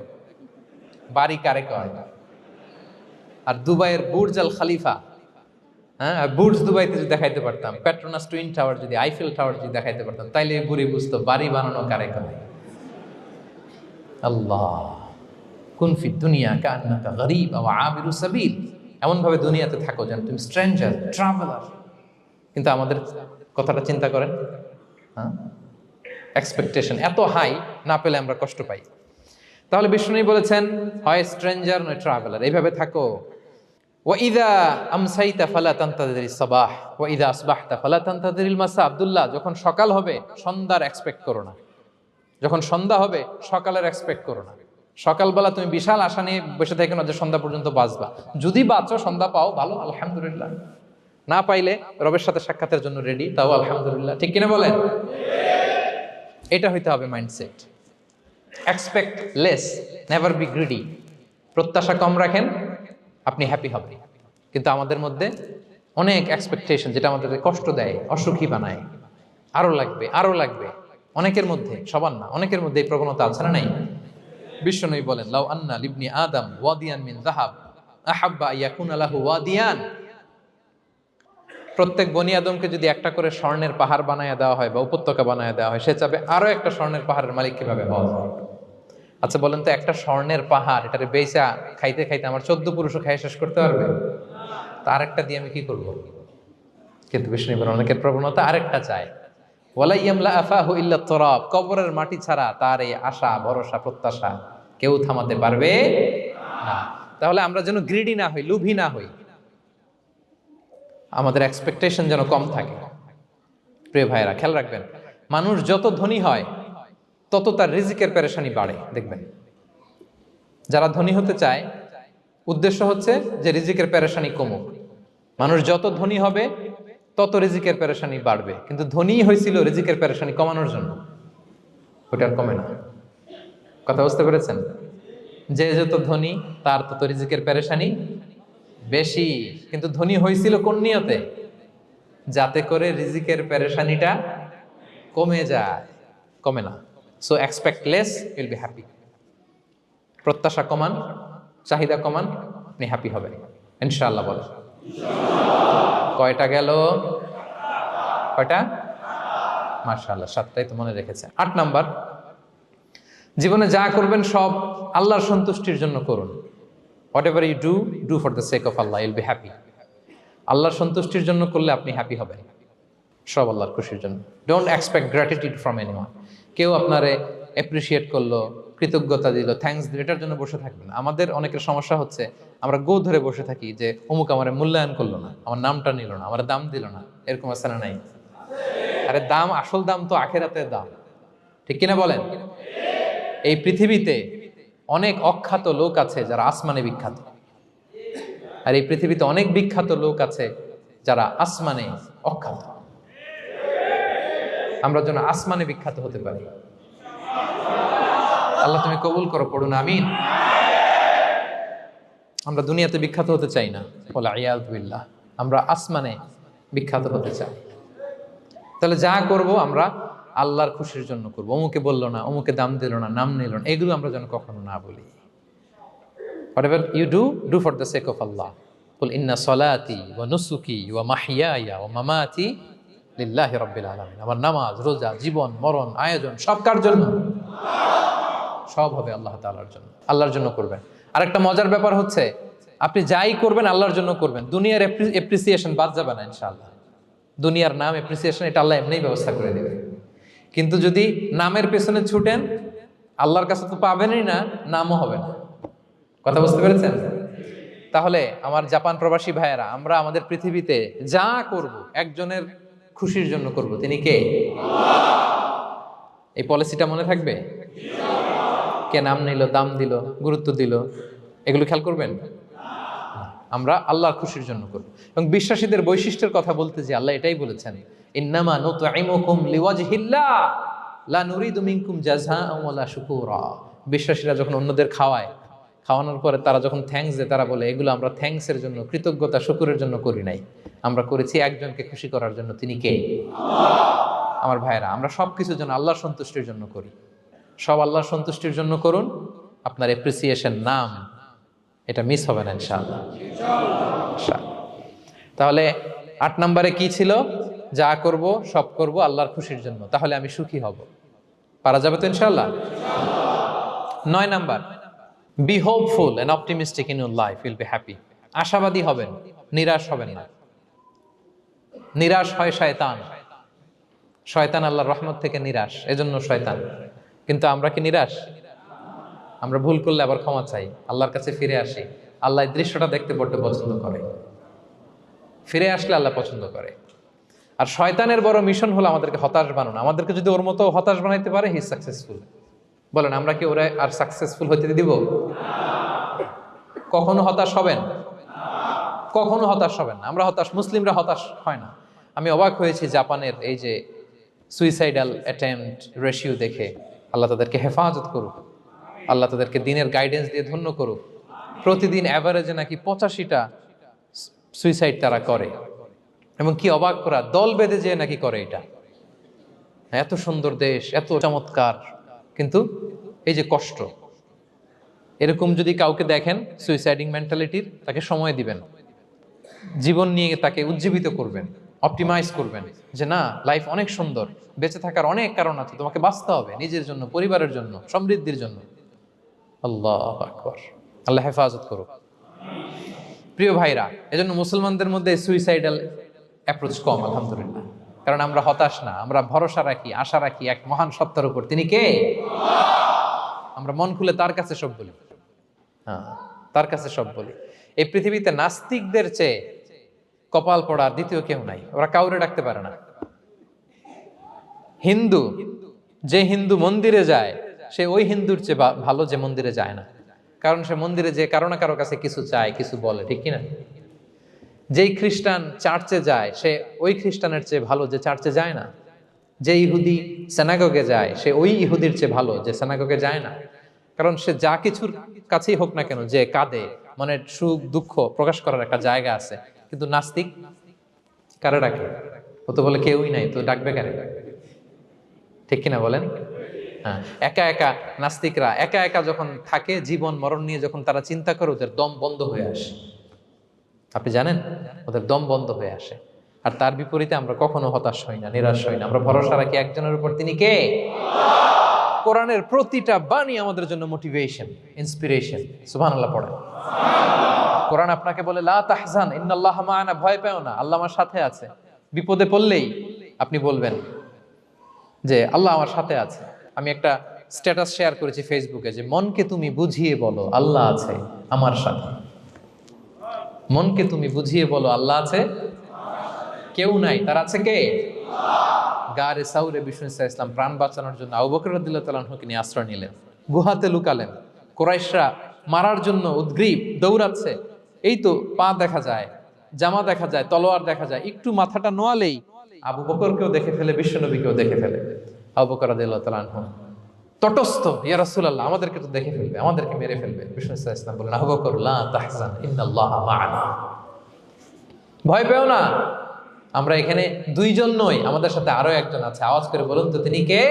বাড়ি কারে কয়। আর দুবাইয়ের বুর্জ আল খালিফা, হ্যাঁ, আর বুর্জ দুবাইতে যদি দেখাইতে পারতাম, পেট্রোনাস টুইন টাওয়ার যদি, আইফেল টাওয়ার যদি দেখাইতে পারতাম, তাইলে এই বুড়ি বুঝতো বাড়ি বানানো কারে কয়। আল্লাহ, কুন ফি দুনিয়া কান্নাকা গরীব আও আবিরু সাবিল, এমন ভাবে দুনিয়াতে থাকো যেন তুমি স্ট্রেঞ্জার, ট্রাভেলার। কিন্তু আমাদের কথাটা চিন্তা করেন, হ্যাঁ, এক্সপেকটেশন এত হাই, না পেলে আমরা কষ্ট পাই। তাহলে বিষ্ণু বলেছেন হয় স্ট্রেঞ্জার নয় ট্রাভেলার, এইভাবে থাকো। ওয়াইদা আমসাইতা ফালা তানতাযিরিস সাবাহ ওয়াইদা আসবাহতা ফালা তানতাযিরিল মাসা। আব্দুল্লাহ, যখন সকাল হবে সন্ধ্যার এক্সপেক্ট করো না, যখন সন্ধ্যা হবে সকালের এক্সপেক্ট করো না। সকালবেলা তুমি বিশাল আশা নিয়ে বসে থেকো না যে সন্ধ্যা পর্যন্ত বাঁচবা। যদি বাঁচো, সন্ধ্যা পাও, ভালো, আলহামদুলিল্লাহ। না পাইলে রবের সাথে সাক্ষাতের জন্য রেডি, তাও আলহামদুলিল্লাহ। ঠিক কিনা বলেন? এটা হইতে হবে mindset. Expect less, never be greedy. প্রত্যাশা কম রাখেন, আপনি হ্যাপি হবেন। কিন্তু আমাদের মধ্যে অনেক এক্সপেকটেশন, যেটা আমাদেরকে কষ্ট দেয়, অসুখী বানায়। আরো লাগবে, আরো লাগবে। অনেকের মধ্যে, সবার না, অনেকের মধ্যে এই প্রবণতা আছে না নাই? বিশ্বনবী বলেন, লাউ আন্না লিবনি আদম ওয়াদিয়ান মিন যাহাব আহাব্বা আইয়াকুনা লাহু ওয়াদিয়ান। প্রত্যেক বনি আদমকে যদি একটা করে স্বর্ণের পাহাড় বানায় দেওয়া হয় বা উপত্যকা বানায় দেওয়া হয়, সে চাবে আরো একটা স্বর্ণের পাহাড়ের মালিক কিভাবে হওয়া যায়। আচ্ছা বলেন তো, একটা স্বর্ণের পাহাড়, এটারে বেচা খাইতে খাইতে আমার 14 পুরুষও খাই শেষ করতে পারবে? তার একটা দিয়ে আমি কি করব? কিন্তু বিষ্ণু বলেন, অনেকের প্রবণতা আরেকটা চায়। ওয়ালা ইয়ামলা আফাহু ইল্লা তুরাব, কবরের মাটি ছাড়া তার এই আশা, ভরসা, প্রত্যাশা কেউ থামাতে পারবে না। তাহলে আমরা যেন গ্রিডি না হই, লোভী না হই, আমাদের এক্সপেকটেশন যেন কম থাকে। প্রিয় ভাইরা, খেয়াল রাখবেন, মানুষ যত ধনী হয় তত তার রিজিকের পেরেশানি বাড়ে। দেখবেন, যারা ধনী হতে চায় উদ্দেশ্য হচ্ছে যে রিজিকের পেরেশানি কমুক। মানুষ যত ধনী হবে তত রিজিকের পেরেশানি বাড়বে। কিন্তু ধনী হয়েছিল রিজিকের পেরেশানি কমানোর জন্য, ওটা আর কমে না। কথা বুঝতে পেরেছেন? যে যত ধনী তার তত রিজিকের পেরেশানি বেশি। কিন্তু ধনী হয়েছিল কোন নিয়তে? যাতে করে রিজিকের পেরেশানিটা কমে যায়, কমে না। So expect less, will be happy. প্রত্যাশা কমান, চাহিদা কমান, আপনি হ্যাপি হবেন ইনশাআল্লাহ। বলে কয়টা গেল? কয়টা? মাশাআল্লাহ, 7টাই তো মনে রেখেছে। 8 নাম্বার, জীবনে যা করবেন সব আল্লাহর সন্তুষ্টির জন্য করুন। Whatever you do, do for the sake of Allah, you'll be happy. আল্লাহর সন্তুষ্টির জন্য করলে আপনি হ্যাপি হবেন, সব আল্লাহর খুশির জন্য। Don't expect gratitude from anyone. কেউ আপনারে অ্যাপ্রিসিয়েট করলো, কৃতজ্ঞতা দিল, থ্যাঙ্কস দিল, এটার জন্য বসে থাকবেন। আমাদের অনেকের সমস্যা হচ্ছে, আমরা গো ধরে বসে থাকি যে অমুক আমার মূল্যায়ন করলো না, আমার নামটা নিল না, আমার দাম দিল না। এরকম আছে না নাই? আরে দাম, আসল দাম তো আখিরাতের দাম। ঠিক কিনা বলেন? এই পৃথিবীতে অনেক অখ্যাত লোক আছে যারা আসমানে বিখ্যাত, আর এই পৃথিবীতে অনেক বিখ্যাত লোক আছে যারা আসমানে অখ্যাত। আমরা যেন আসমানে বিখ্যাত হতে পারি। আল্লাহ তুমি কবুল করো, পড়ুন আমিন। আমরা দুনিয়াতে বিখ্যাত হতে চাই না, বলে আয়াযু বিল্লাহ, আমরা আসমানে বিখ্যাত হতে চাই। তাহলে যা করব আমরা আল্লাহর খুশির জন্য করব। অমুকে বললো না, অমুকে দাম দিল না, নাম নিল না, এগুলো আমরা যেন কখনো না বলি। Whatever you do, do for the sake of Allah. Qul inna salati wa nusuki wa mahyaya wa mamati lillahi rabbil alamin. আমার নামাজ, রোজা, জীবন, মরণ, আয়োজন সব কার জন্য? সব হবে আল্লাহ তাআলার জন্য, আল্লাহর জন্য করবেন। আরেকটা মজার ব্যাপার হচ্ছে, আপনি যাই করবেন আল্লাহর জন্য করবেন। দুনিয়ার অ্যাপ্রিসিয়েশন বাদ যাবে না ইনশাআল্লাহ। দুনিয়ার নাম, অ্যাপ্রিসিয়েশন, এটা আল্লাহ এমনিই ব্যবস্থা করে দেবে। কিন্তু যদি নামের পেছনে ছুটেন, আল্লাহর কাছে তো পাবেনই না, নামও হবে না। কথা বুঝতে পেরেছেন? তাহলে আমার জাপান প্রবাসী ভাইয়েরা, আমরা আমাদের পৃথিবীতে যা করব একজনের খুশির জন্য করব। তিনি কে? এই পলিসিটা মনে থাকবে? কে নাম নিল, দাম দিল, গুরুত্ব দিল, এগুলো খেয়াল করবেন। আমরা আল্লাহর খুশির জন্য করব। এবং বিশ্বাসীদের বৈশিষ্ট্যের কথা বলতে যে আল্লাহ এটাই বলেছেন, ইন্নামা নুতঈমুকুম লিওয়াজহিল্লাহ লা নুরিদু মিনকুম জাযাআন ওয়ালা শুকুরা। বিশ্বাসীরা যখন অন্যদের খাওয়ানোর পরে তারা যখন থ্যাঙ্কস দেয়, তারা বলে এগুলো আমরা থ্যাঙ্কসের জন্য, কৃতজ্ঞতা শুকুরের জন্য করি নাই, আমরা করেছি একজনকে খুশি করার জন্য। তিনি কে? আমার ভাইয়েরা, আমরা সব কিছুর জন্য আল্লাহর সন্তুষ্টির জন্য করি। সব আল্লাহর সন্তুষ্টির জন্য করুন, আপনার এপ্রিসিয়েশন নাম এটা মিস হবে না ইনশাআল্লাহ। তাহলে 8 নম্বরে কি ছিল? যা করব সব করব আল্লাহর খুশির জন্য, তাহলে আমি সুখী হব। পারা যাবে তো ইনশাআল্লাহ? 9 number, be hopeful and optimistic in your life, will be happy. আশাবাদী হবেন, নিরাশ হবেন না। নিরাশ হয় শয়তান। শয়তান আল্লাহর রহমত থেকে নিরাশ, এজন্য শয়তান। কিন্তু আমরা কি নিরাশ? আমরা ভুল করলে আবার ক্ষমা চাই, আল্লাহর কাছে ফিরে আসি। আল্লাহ এই দৃশ্যটা দেখতে বড্ড পছন্দ করে, ফিরে আসলে আল্লাহ পছন্দ করে। আর শয়তানের বড় মিশন হলো আমাদেরকে হতাশ বানানো। আমাদেরকে যদি ওর মতো হতাশ বানাইতে পারে, হি সাকসেসফুল। বলেন, আমরা কি ওরা আর সাকসেসফুল হইতে দিব? কখনো হতাশ হবেন? কখনো হতাশ হবেন না। আমরা হতাশ, মুসলিমরা হতাশ হয় না। আমি অবাক হয়েছি জাপানের এই যে সুইসাইডাল অ্যাটেম্পট রেশিও দেখে। আল্লাহ তাদেরকে হেফাজত করুক, আল্লাহ তাদেরকে দিনের গাইডেন্স দিয়ে ধন্য করুক। প্রতিদিন অ্যাভারেজে নাকি 85টা সুইসাইড তারা করে, এবং কি অবাক করা, দল বেঁধে যেয়ে নাকি করে এটা। এত সুন্দর দেশ, এত চমৎকার, কিন্তু এই যে কষ্ট। এরকম যদি কাউকে দেখেন সুইসাইডিং মেন্টালিটির, তাকে সময় দিবেন, জীবন নিয়ে তাকে উজ্জীবিত করবেন, অপটিমাইজ করবেন যে না, লাইফ অনেক সুন্দর, বেঁচে থাকার অনেক কারণ আছে, তোমাকে বাঁচতে হবে নিজের জন্য, পরিবারের জন্য, সমৃদ্ধির জন্য। আল্লাহু আকবার। আল্লাহ হেফাজত করুক। প্রিয় ভাইরা, এজন্য মুসলমানদের মধ্যে সুইসাইডাল অ্যাপ্রোচ কম, আলহামদুলিল্লাহ। কারণ আমরা হতাশ না, আমরা ভরসা রাখি, আশা রাখি এক মহান সত্তার উপর। তিনি কে? আমরা মন খুলে তার কাছে সব বলি। হ্যাঁ, তার কাছে সব বলি। এই পৃথিবীতে নাস্তিকদের চেয়ে কপাল পড়ার দ্বিতীয় কেউ নাই। ওরা কাউরে ডাকতে পারে না। হিন্দু, যে হিন্দু মন্দিরে যায়, সে ওই হিন্দুর চেয়ে ভালো যে মন্দিরে যায় না। কারণ সে মন্দিরে যে কারো না কারো কাছে কিছু চায়, কিছু বলে, ঠিক কিনা? যেই খ্রিস্টান চার্চে যায়, সে ওই খ্রিস্টানের চেয়ে ভালো যে চার্চে যায় না। যে ইহুদি সেনাগগে যায়, সে ওই ইহুদির চেয়ে ভালো যে সেনাগগে যায় না। কারণ সে যা কিছুর কাছেই হোক না কেন, যে কাঁদে, মনের সুখ দুঃখ প্রকাশ করার একটা জায়গা আছে। কিন্তু নাস্তিক কারে ডাকে? ও তো বলে কেউই নাই, তো ডাকবে কারে? ঠিক কিনা বলেন? হ্যাঁ, একা একা নাস্তিকরা একা একা যখন থাকে, জীবন মরণ নিয়ে যখন তারা চিন্তা করে, ওদের দম বন্ধ হয়ে আসে। আপনি জানেন, ওদের দম বন্ধ হয়ে আসে। আর তার বিপরীতে আমরা কখনো হতাশ হই না, নিরাশ হই না। আমরা ভরসা রাখি একজনের উপর, তিনি কে? কোরআনের প্রতিটা বাণী আমাদের জন্য মোটিভেশন, ইন্সপিরেশন। সুবহানাল্লাহ পড়েন। কোরআন আপনাকে বলে লা তাহজান ইন্নাল্লাহা মা'ানা, ভয় পেও না, আল্লাহ আমার সাথে আছে। বিপদে পড়লেই আপনি বলবেন যে আল্লাহ আমার সাথে আছে। আমি একটা স্ট্যাটাস শেয়ার করেছি ফেসবুকে যে মনকে তুমি বুঝিয়ে বলো আল্লাহ আছে আমার সাথে। মনকে তুমি বুঝিয়ে বলো আল্লাহ আছে, কেউ নাই, তার আছে কে? গারে সাউরে বিষ্ণু ইসলাম প্রাণ বাঁচানোর জন্য আবু বকর রাদিয়াল্লাহু তাআলা আনহুকে নিয়ে আশ্রয় নিলেন, গুহাতে লুকালেন। কুরাইশরা মারার জন্য উদ্গ্রীব, দৌড়াচ্ছে। এই তো পা দেখা যায়, জামা দেখা যায়, তলোয়ার দেখা যায়। একটু মাথাটা নোয়ালেই আবু বকরকেও দেখে ফেলে, বিশ্বনবীকেও দেখে ফেলে। আবু বকর রাদিয়াল্লাহু তাআলা আনহু তটস্থ, ইয়া রাসূলুল্লাহ, আমাদেরকে তো দেখে ফেলবে, আমাদেরকে মেরে ফেলবে। বিষ্ণু ইসলাম বলেন, আবু বকর লা তাহজান ইন্নাল্লাহা মা'ানা, ভয় পেও না, আমরা এখানে দুইজন নই, আমাদের সাথে আরো একজন আছে। আওয়াজ করে বলুন তো, তিনি কে?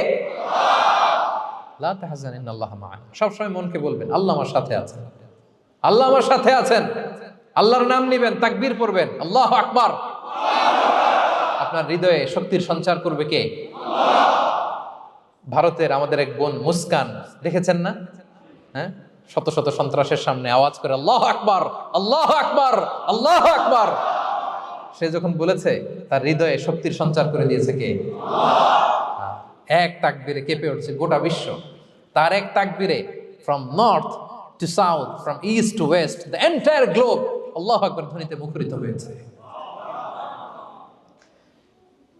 লা তাহজান ইন্নাল্লাহা মা'ানা। সবসময় মনকে বলবেন আল্লাহ আমার সাথে আছেন, আল্লাহ আমার সাথে আছেন। আল্লাহর নাম নিবেন, তাকবীর পড়বেন, আল্লাহু আকবার। আপনার হৃদয়ে শক্তির সঞ্চার করবে কে? ভারতের আমাদের এক বোন মুস্কান, দেখেছেন না? হ্যাঁ, শত শত সন্ত্রাসের সামনে আওয়াজ করে আল্লাহু আকবার, আল্লাহু আকবার, আল্লাহু আকবার। সে যখন বলেছে, তার হৃদয়ে শক্তির সঞ্চার করে দিয়েছে কে? এক তাকবীরে কেঁপে উঠছে গোটা বিশ্ব। তার এক তাকবীরে from north to south, from east to west, the entire globe আল্লাহু আকবার ধ্বনিতে মুখরিত হয়েছে।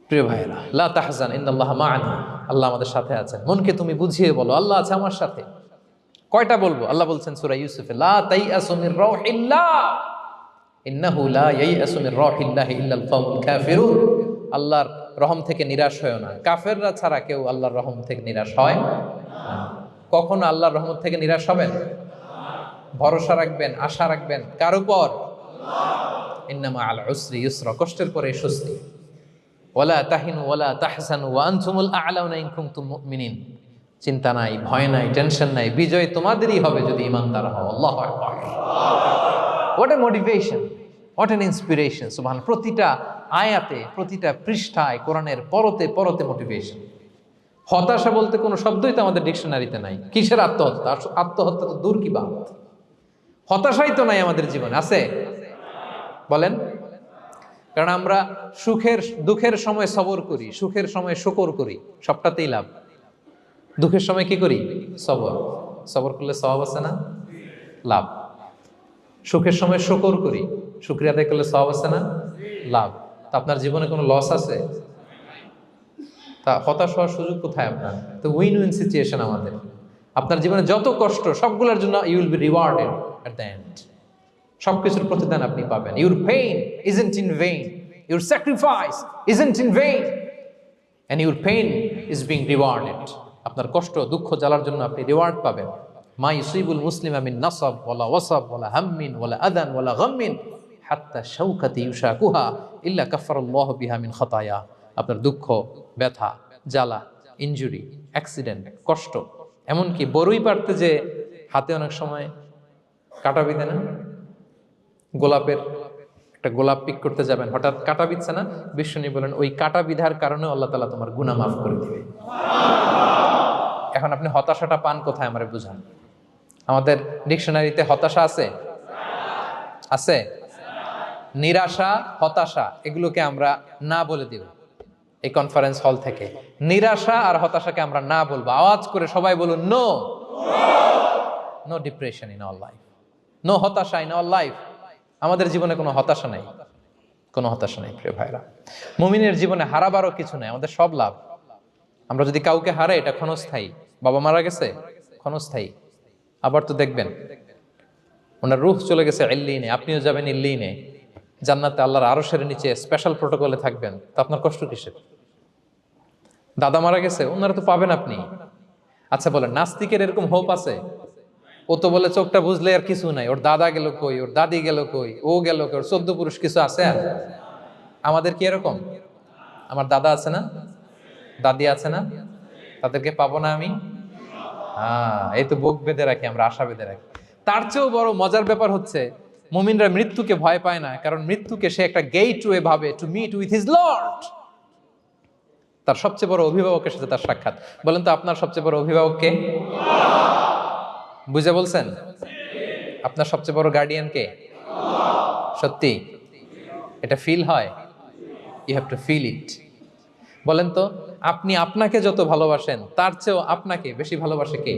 প্রিয় ভাইরা, লা তাহজান ইন্নাল্লাহা মা'ানা, আল্লাহ আমাদের সাথে আছেন। মনকে তুমি বুঝিয়ে বলো আল্লাহ আছে আমার সাথে। কয়টা বলবো? আল্লাহ বলছেন সূরা ইউসুফে, লা তাইয়াসু মির রাউহিল্লাহ, ইন্নাহু লা ইয়াইয়াসু মির রাহিল্লাহি ইল্লাল কওমুল কাফিরুন। আল্লাহর রহম থেকে নিরাশ হয় না, কাফেররা ছাড়া কেউ আল্লাহর রহম থেকে নিরাশ হয় না। কখনো আল্লাহর রহমত থেকে নিরাশ হবেন? ভরসা রাখবেন, আশা রাখবেন কার উপর? ইন্নামা আল উসরি ইউসরা, কষ্টের পরে স্বস্তি। ওয়ালা তাহিনু ওয়ালা তাহজানু ওয়া আনতুমুল আ'লাউনা ইন কুনতুম মুমিনিন। চিন্তা নাই, ভয় নাই, টেনশন নাই, বিজয় তোমাদেরই হবে যদি ঈমানদার হও। আল্লাহু আকবার। What a motivation, what an inspiration. সুবহানাল্লাহ। প্রতিটা আয়াতে, প্রতিটা পৃষ্ঠায় কোরআনের পরতে পরতে মোটিভেশন। হতাশা বলতে কোনো শব্দই তো আমাদের ডিকশনারিতে নাই। কিসের আত্মহত্যা? আত্মহত্যা তো দূর কি বাত, হতাশাই তো নাই আমাদের জীবনে। আছে? বলেন। কারণ আমরা দুঃখের সময় সবর করি, সুখের সময় শুকর করি, সবটাতেই লাভ। দুঃখের সময় কি করি? সবর করলে সওয়াব আছে না? লাভ। সুখের সময় শুকর করি, শুকরিয়া আদায় করলে সওয়াব আছে না? লাভ। তা আপনার জীবনে কোনো লস আছে? তা হতাশ হওয়ার সুযোগ কোথায় আপনার? তো উইন উইন সিচুয়েশন আমাদের। আপনার জীবনে যত কষ্ট সবগুলোর জন্য you will be rewarded at the end. সবকিছুর প্রতিদান আপনি পাবেন। Your pain isn't in vain, your sacrifice isn't in vain, and your pain is being rewarded. আপনার কষ্ট, দুঃখ জ্বালার জন্য আপনি রিওয়ার্ড পাবেন। মা ইউসিবুল মুসলিমা মিন নাসাব ওয়ালা ওয়াসাব ওয়ালা হাম্মিন ওয়ালা আদান ওয়ালা গাম্মিন হাত্তা শাওকাতি ইউশাকুহা ইল্লা কাফফারাল্লাহু বিহা মিন খাতায়া। আপনার দুঃখ, ব্যথা, জ্বালা, ইনজুরি, অ্যাক্সিডেন্ট, কষ্ট, এমনকি বড়ই পারতে যে হাতে অনেক সময় কাটা বিঁধে না, গোলাপের একটা গোলাপ পিক করতে যাবেন, হঠাৎ কাটা বিধছে না, বিশ্বনবী বলেন ওই কাটা বিধার কারণে আল্লাহ তাআলা তোমার গুনাহ মাফ করে দিবে। এখন আপনি হতাশাটা পান কোথায় আমারে বুঝান। আমাদের ডিকশনারিতে হতাশা আছে? আছে? নিরাশা, হতাশা এগুলোকে আমরা না বলে দিব এই কনফারেন্স হল থেকে। নিরাশা আর হতাশাকে আমরা না বলবো। আওয়াজ করে সবাই বলুন, no. No depression in our life, নো হতাশা ইন আওয়ার লাইফ। আমাদের জীবনে কোনো হতাশা নাই, কোনো হতাশা নাই প্রিয় ভাইরা। মুমিনের জীবনে হারাবারও কিছু নাই, আমাদের সব লাভ। আমরা যদি কাউকে হারাই এটা ক্ষণস্থায়ী। বাবা মারা গেছে, ক্ষণস্থায়ী। আবার তো দেখবেন ওনার রূহ চলে গেছে ইল্লিনে, আপনিও যাবেন ইল্লিনে, জান্নাতে আল্লাহর আরশের নিচে স্পেশাল প্রোটোকলে থাকবেন। তো আপনার কষ্ট কিসের? দাদা মারা গেছে, ওনারা তো পাবেন আপনি। আচ্ছা বলেন, নাস্তিকের এরকম হোপ আছে? ও তো বলে চোখটা বুঝলে আর কিছু নাই, ওর দাদা গেল কই, ওর দাদি গেল কই, ও গেল কই, ওর 14 পুরুষ কিছু আছে আর? আমাদের কি এরকম? আমার দাদা আছে না, দাদি আছে না, তাদেরকে পাবো না আমি? এই তো বুক বেঁধে রাখি আমরা, আশা বেঁধে রাখি। তার চেয়েও বড় মজার ব্যাপার হচ্ছে মুমিনরা মৃত্যুকে ভয় পায় না, কারণ মৃত্যুকে সে একটা গেটওয়ে ভাবে to meet with his lord. তার সবচেয়ে বড় অভিভাবকের সাথে তার সাক্ষাৎ। বলেন তো আপনার সবচেয়ে বড় অভিভাবক কে? বুঝে বলছেন? আপনার সবচেয়ে বড় গার্ডিয়ান কে? সত্যি এটা ফিল হয়? You have to feel it. বলেন তো, আপনি আপনাকে যত ভালোবাসেন তার চেয়েও আপনাকে বেশি ভালোবাসে কে?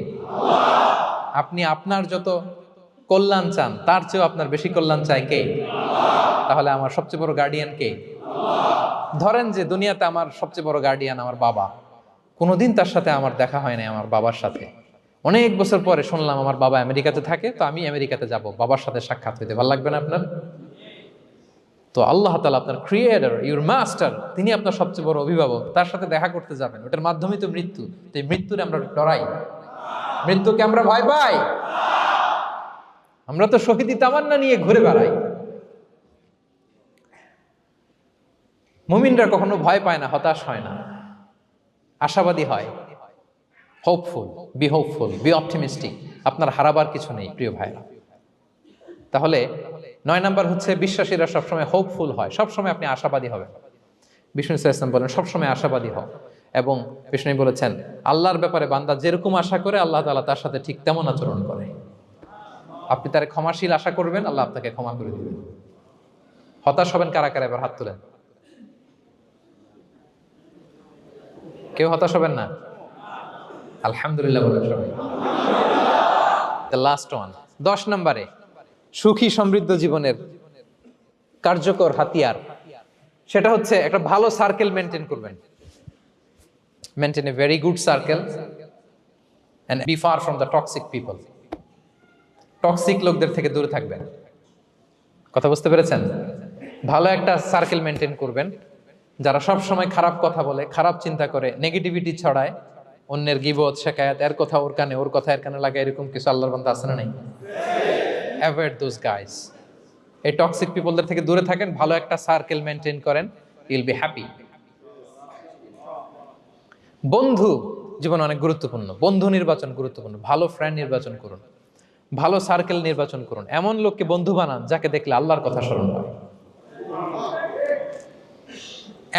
আপনি আপনার যত কল্যাণ চান তার চেয়েও আপনার বেশি কল্যাণ চায় কে? তাহলে আমার সবচেয়ে বড় গার্ডিয়ান কে? ধরেন যে দুনিয়াতে আমার সবচেয়ে বড় গার্ডিয়ান আমার বাবা, কোনোদিন তার সাথে আমার দেখা হয় নাই আমার বাবার সাথে। অনেক বছর পরে শুনলাম আমার বাবা আমেরিকাতে থাকে, তো আমি আমেরিকাতে যাব বাবার সাথে সাক্ষাৎ হইতে। ভালো লাগবে না আপনার? তো আল্লাহ তাআলা আপনার ক্রিয়েটর, ইউর মাস্টার, তিনি আপনার সবচেয়ে বড় অভিভাবক, তার সাথে দেখা করতে যাবেন, ওটার মাধ্যমেই তো মৃত্যু। তো এই মৃত্যুরে আমরা ডরাই, মৃত্যুকে আমরা ভয় পাই। আমরা তো শহীদি তামান্না নিয়ে ঘুরে বেড়াই। মুমিনরা কখনো ভয় পায় না, হতাশ হয় না, আশাবাদী হয়। Hopeful, B optimistic. আপনার হারাবার কিছু নেই প্রিয় ভাইরা। তাহলে 9 নাম্বার হচ্ছে বিশ্বাসীরা সবসময় হোপফুল হয়, সবসময় আপনি আশাবাদী হবেন। বিষ্ণু ইসলাম বলেন সবসময় আশাবাদী হও। এবং বিষ্ণু বলেছেন আল্লাহর ব্যাপারে বান্দা যেরকম আশা করে আল্লাহ তাআলা তার সাথে ঠিক তেমন আচরণ করে। আপনি তার ক্ষমাশীল আশা করবেন, আল্লাহ আপনাকে ক্ষমা করে দিবেন। হতাশ হবেন কারা কারা? এবার হাত তুলেন। কেউ হতাশ হবেন না? আলহামদুলিল্লাহ বলেন সবাই। দ্য লাস্ট ওয়ান, 10 নম্বরে সুখী সমৃদ্ধ জীবনের কার্যকর হাতিয়ার, সেটা হচ্ছে একটা ভালো সার্কেল মেনটেন করবেন। Maintain a very good circle and be far from the toxic people. Toxic লোকদের থেকে দূরে থাকবেন। কথা বুঝতে পেরেছেন? ভালো একটা সার্কেল মেনটেন করবেন, যারা সব সময় খারাপ কথা বলে, খারাপ চিন্তা করে, নেগেটিভিটি ছড়ায়, অন্যের গীবত শেখায়াত, এর কথা ওর কানে, ওর কথা এর কানে লাগে, এরকম কিছু আল্লাহর বান্দা আছে না নাই? Avoid those guys. এই টক্সিক পিপলদের থেকে দূরে থাকেন, ভালো একটা সার্কেল মেনটেন করেন, ইউল বি হ্যাপি। বন্ধু জীবন অনেক গুরুত্বপূর্ণ, বন্ধু নির্বাচন গুরুত্বপূর্ণ। ভালো ফ্রেন্ড নির্বাচন করুন, ভালো সার্কেল নির্বাচন করুন, এমন লোককে বন্ধু বানান যাকে দেখলে আল্লাহর কথা স্মরণ হয়।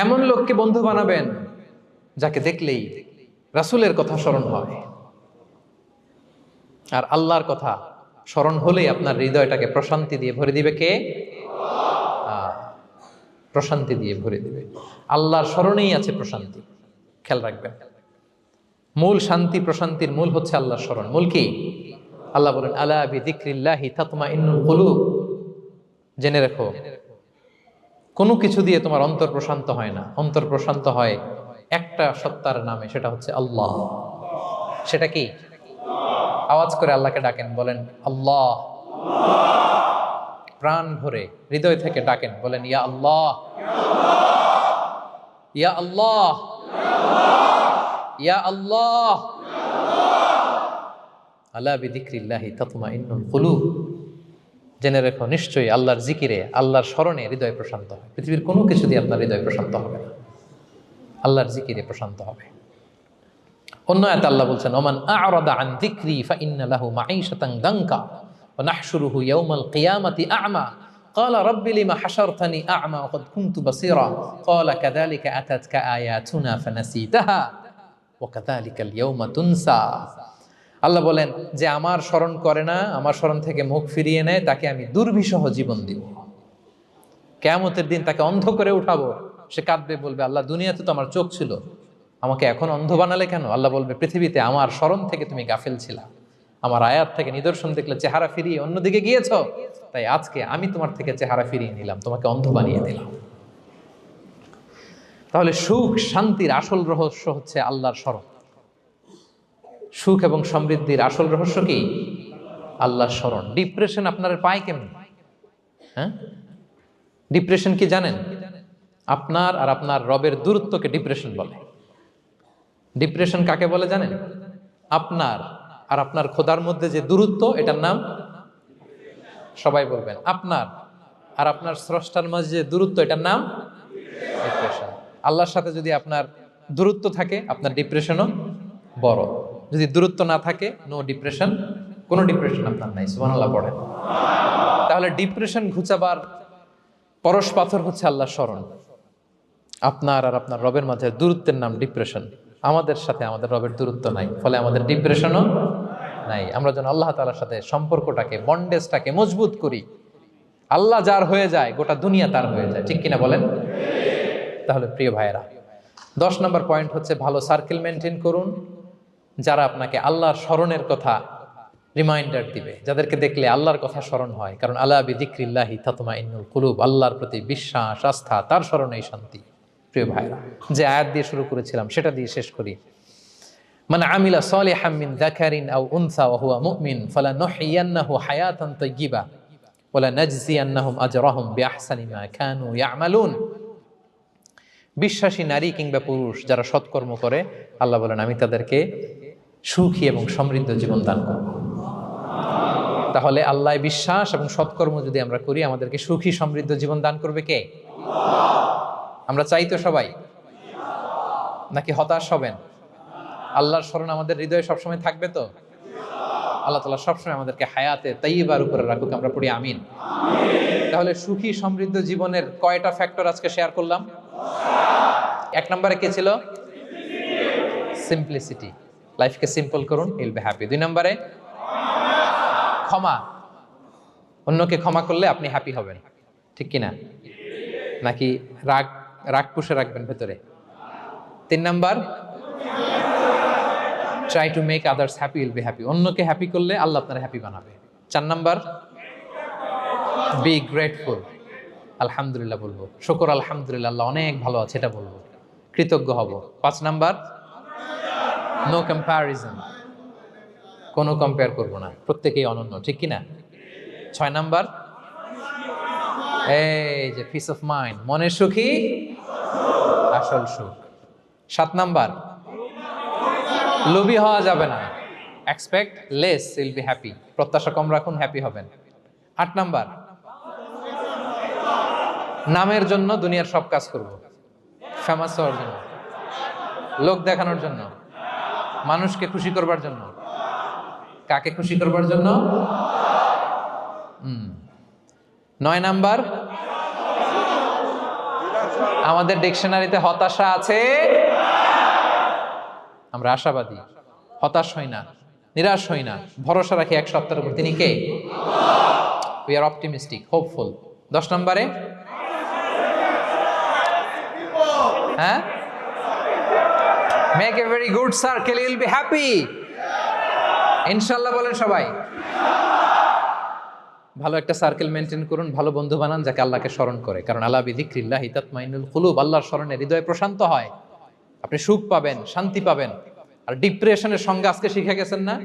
এমন লোককে বন্ধু বানাবেন যাকে দেখলেই রাসূলের কথা স্মরণ হয়। আর আল্লাহর কথা স্মরণ হলেই আপনার হৃদয়টাকে প্রশান্তি দিয়ে ভরে দিবে কে? প্রশান্তি দিয়ে ভরে দিবে। আল্লাহর স্মরণেই আছে প্রশান্তি, খেয়াল রাখবেন। মূল শান্তি প্রশান্তির মূল হচ্ছে আল্লাহর স্মরণ। মূল কি? আল্লাহ বলেন আলা বিযিকরিল্লাহি তাতমাইন্নুল কুলুব। জেনে রেখো, কোনো কিছু দিয়ে তোমার অন্তর প্রশান্ত হয় না, অন্তর প্রশান্ত হয় একটা সত্তার নামে, সেটা হচ্ছে আল্লাহ। সেটা কি? আওয়াজ করে আল্লাহকে ডাকেন, বলেন আল্লাহ। প্রাণ ভরে হৃদয় থেকে ডাকেন, বলেন ইয়া আল্লাহ, ইয়া আল্লাহ, ইয়া আল্লাহ। আলা বিযিকরিল্লাহি তাতমাইন্নুল কুলুব। জেনে রেখো, নিশ্চয়ই আল্লাহর জিকিরে, আল্লাহর স্মরণে হৃদয় প্রশান্ত হয়। পৃথিবীর কোনো কিছু দিয়ে আপনার হৃদয় প্রশান্ত হবে না, আল্লাহর জিকিরে প্রশান্ত হবে। অন্য আয়াতে আল্লাহ বলছেন ওমান আ'রাদা আন যিকরি ফাইন্না লাহু মাঈশাতান দানকা ওয়া নাহশুরুহু ইয়াওমাল কিয়ামাতি আ'মা ক্বালা রাব্বি লিমা হাশারতানি আ'মা ওয়া ক্বাদ কুনতু বাসীরা ক্বালা কাযালিকা আতাতকা আয়াতুনা ফানাসিতাহা ওয়া কাযালিকাল ইয়াওমা তুনসা। আল্লাহ বলেন, যে আমার স্মরণ করে না, আমার স্মরণ থেকে মুখ ফিরিয়ে নেয়, তাকে আমি দুর্বিষহ জীবন দিব। কিয়ামতের দিন তাকে অন্ধ করে উঠাবো। সে কাঁদবে, বলবে আল্লাহ দুনিয়াতে তো আমার চোখ ছিল, আমাকে এখন অন্ধ বানালে কেন? আল্লাহ বলবে পৃথিবীতে আমার স্মরণ থেকে তুমি গাফেল ছিলা, আমার আয়াত থেকে নিদর্শন দেখলে চেহারা ফিরিয়ে অন্যদিকে গিয়েছ, তাই আজকে আমি তোমার থেকে চেহারা ফিরিয়ে নিলাম, তোমাকে অন্ধ বানিয়ে দিলাম। তাহলে সুখ শান্তির আসল রহস্য হচ্ছে আল্লাহর স্মরণ। সুখ এবং সমৃদ্ধির আসল রহস্য কি? আল্লাহর স্মরণ। ডিপ্রেশন আপনার পায় কেমন? হ্যাঁ, ডিপ্রেশন কি জানেন? আপনার আর আপনার রবের দূরত্বকে ডিপ্রেশন বলে। ডিপ্রেশন কাকে বলে জানেন? আপনার আর আপনার খোদার মধ্যে যে দূরত্ব, এটার নাম, সবাই বলবেন, আপনার আর আপনার স্রষ্টার মাঝে যে দূরত্ব, এটার নাম ডিপ্রেশন। আল্লাহর সাথে যদি আপনার দূরত্ব থাকে, আপনার ডিপ্রেশনও বড়। যদি দূরত্ব না থাকে, নো ডিপ্রেশন, কোনো ডিপ্রেশন আপনার নাই। সুবহানাল্লাহ পড়েন। তাহলে ডিপ্রেশন ঘুচাবার পরশ পাথর হচ্ছে আল্লাহর স্মরণ। আপনার আর আপনার রবের মাঝে দূরত্বের নাম ডিপ্রেশন। আমাদের সাথে আমাদের রবের দূরত্ব নাই, ফলে আমাদের ডিপ্রেশনও নাই। আমরা যেন আল্লাহ তাআলার সাথে সম্পর্কটাকে, বন্ডেজটাকে মজবুত করি। আল্লাহ যার হয়ে যায়, গোটা দুনিয়া তার হয়ে যায়। ঠিক কিনা বলেন? তাহলে প্রিয় ভাইয়েরা, 10 নম্বর পয়েন্ট হচ্ছে ভালো সার্কেল মেনটেন করুন, যারা আপনাকে আল্লাহর স্মরণের কথা রিমাইন্ডার দিবে, যাদেরকে দেখলে আল্লাহর কথা স্মরণ হয়। কারণ আলা বিযিকরিল্লাহি তাতমাইন্নুল কুলুব, আল্লাহর প্রতি বিশ্বাস, আস্থা, তার স্মরণেই শান্তি। প্রিয় ভাইরা, যে আয়াত দিয়ে শুরু করেছিলাম সেটা দিয়ে শেষ করি। মান আমিলা সালিহাম মিন যাকারিন আও উনসা ওয়া হুয়া মুমিন ফালানুহইয়ান্নাহু হায়াতান তাইয়্যিবা ওয়া লানাজজিয়ান্নাহুম আজরাহুম বিআহসানি মা কানু ইয়ামালুন। বিশ্বাসী নারী কিংবা পুরুষ যারা সৎকর্ম করে, আল্লাহ বলেন আমি তাদেরকে সুখী এবং সমৃদ্ধ জীবন দান করব। তাহলে আল্লাহ বিশ্বাস এবং সৎকর্ম যদি আমরা করি, আমাদেরকে সুখী সমৃদ্ধ জীবন দান করবে কে? আমরা চাই তো সবাই, নাকি হতাশ হবেন? আল্লাহর স্মরণ আমাদের হৃদয়ে সবসময় থাকবে তো? আল্লাহ তাআলা সবসময় আমাদেরকে হায়াতে তাইয়্যিবার উপরে রাখুক, আমরা পড়ি আমিন। তাহলে সুখী সমৃদ্ধ জীবনের কয়টা ফ্যাক্টর আজকে শেয়ার করলাম? 1 নম্বরে কে ছিল? সিম্পলিসিটি। লাইফকে সিম্পল করুন, ইউল বি হ্যাপি। 2 নম্বরে ক্ষমা। অন্যকে ক্ষমা করলে আপনি হ্যাপি হবেন, ঠিক কিনা? নাকি রাগ রাগ পুষে রাখবেন ভেতরে? 3 number, try to make others happy, will be happy. অন্যকে হ্যাপি করলে আল্লাহ আপনার হ্যাপি বানাবে। 4 নাম্বার, বি গ্রেটফুল। আলহামদুলিল্লাহ বলবো, শুকর আলহামদুলিল্লাহ, আল্লাহ অনেক ভালো আছে এটা বলবো, কৃতজ্ঞ হব। 5 নাম্বার, নো কম্প্যারিজন, কোনো কম্পেয়ার করবো না, প্রত্যেকেই অনন্য, ঠিক কিনা? 6 নাম্বার, এই যে পিস অফ মাইন্ড, মনের সুখী আসল সুখ। 7 নাম্বার, লোভী হওয়া যাবে না। Expect less, will be happy. প্রত্যাশা কম রাখুন, হ্যাপি হবেন। 8 নাম্বার, নামের জন্য দুনিয়ার সব কাজ করব, ফেমাস হওয়ার জন্য, লোক দেখানোর জন্য, মানুষকে খুশি করবার জন্য। কাকে খুশি করবার জন্য? 9 নাম্বার, আমাদের ডিকশনারিতে হতাশা আছে, আমরা আশাবাদী, হতাশ হই না, নিরাশ হই না, ভরসা রাখি এক সত্তার উপর। তিনি কে? We are optimistic, hopeful. 10 নম্বরে, হ্যাঁ, make a very good circle, you will be happy. ইনশাআল্লাহ বলেন সবাই। ভালো একটা সার্কেল মেনটেন করুন, ভালো বন্ধু বানান যাকে আল্লাহকে স্মরণ করে, কারণ আলা বিযিকরিল্লাহি তাতমাইন্নুল কুলুব। আল্লাহর স্মরণে হৃদয় প্রশান্ত হয়, আপনি সুখ পাবেন, শান্তি পাবেন। আর ডিপ্রেশনের সঙ্গে আজকে শিখে গেছেন না?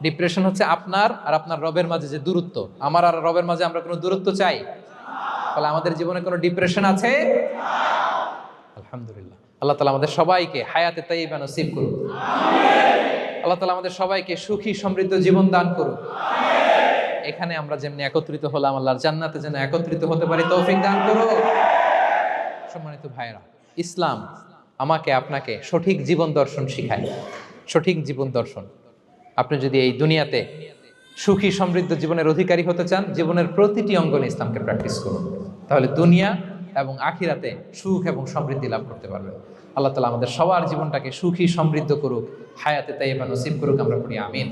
ডিপ্রেশন হচ্ছে আপনার আর আপনার রবের মাঝে যে দূরত্ব। আমার আর রবের মাঝে আমরা কোনো দূরত্ব চাই? তাহলে আমাদের জীবনে কোনো ডিপ্রেশন আছে? আলহামদুলিল্লাহ। আল্লাহ তাআলা আমাদের সবাইকে হায়াতে তাইয়্যিবা নসিব করুন। আল্লাহ তাআলা আমাদের সবাইকে সুখী সমৃদ্ধ জীবন দান করুন। এখানে আমরা যেমনি একত্রিত হলাম, আল্লাহর জান্নাতে যেন একত্রিত হতে পারি তৌফিক দান করুন। সম্মানিত ভাইরা, ইসলাম আমাকে আপনাকে সঠিক জীবন দর্শন শিখায়। সঠিক জীবন দর্শন। আপনি যদি এই দুনিয়াতে সুখী সমৃদ্ধ জীবনের অধিকারী হতে চান, জীবনের প্রতিটি অঙ্গনে ইসলামকে প্র্যাকটিস করুন, তাহলে দুনিয়া এবং আখিরাতে সুখ এবং সমৃদ্ধি লাভ করতে পারবেন। আল্লাহ তাআলা আমাদের সবার জীবনটাকে সুখী সমৃদ্ধ করুক, হায়াতে তাইয়্যিবা নসিব করুক, আমরা পড়ি আমিন।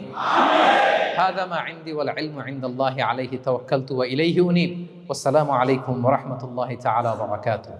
হাযা মা ইনদি ওয়াল ইলমু ইনদাল্লাহি আলাইহি তাওয়াক্কালতু ওয়া ইলাইহি উনীব। ওয়াসসালামু আলাইকুম ওয়া রাহমাতুল্লাহি তাআলা ওয়া বারাকাতুহু।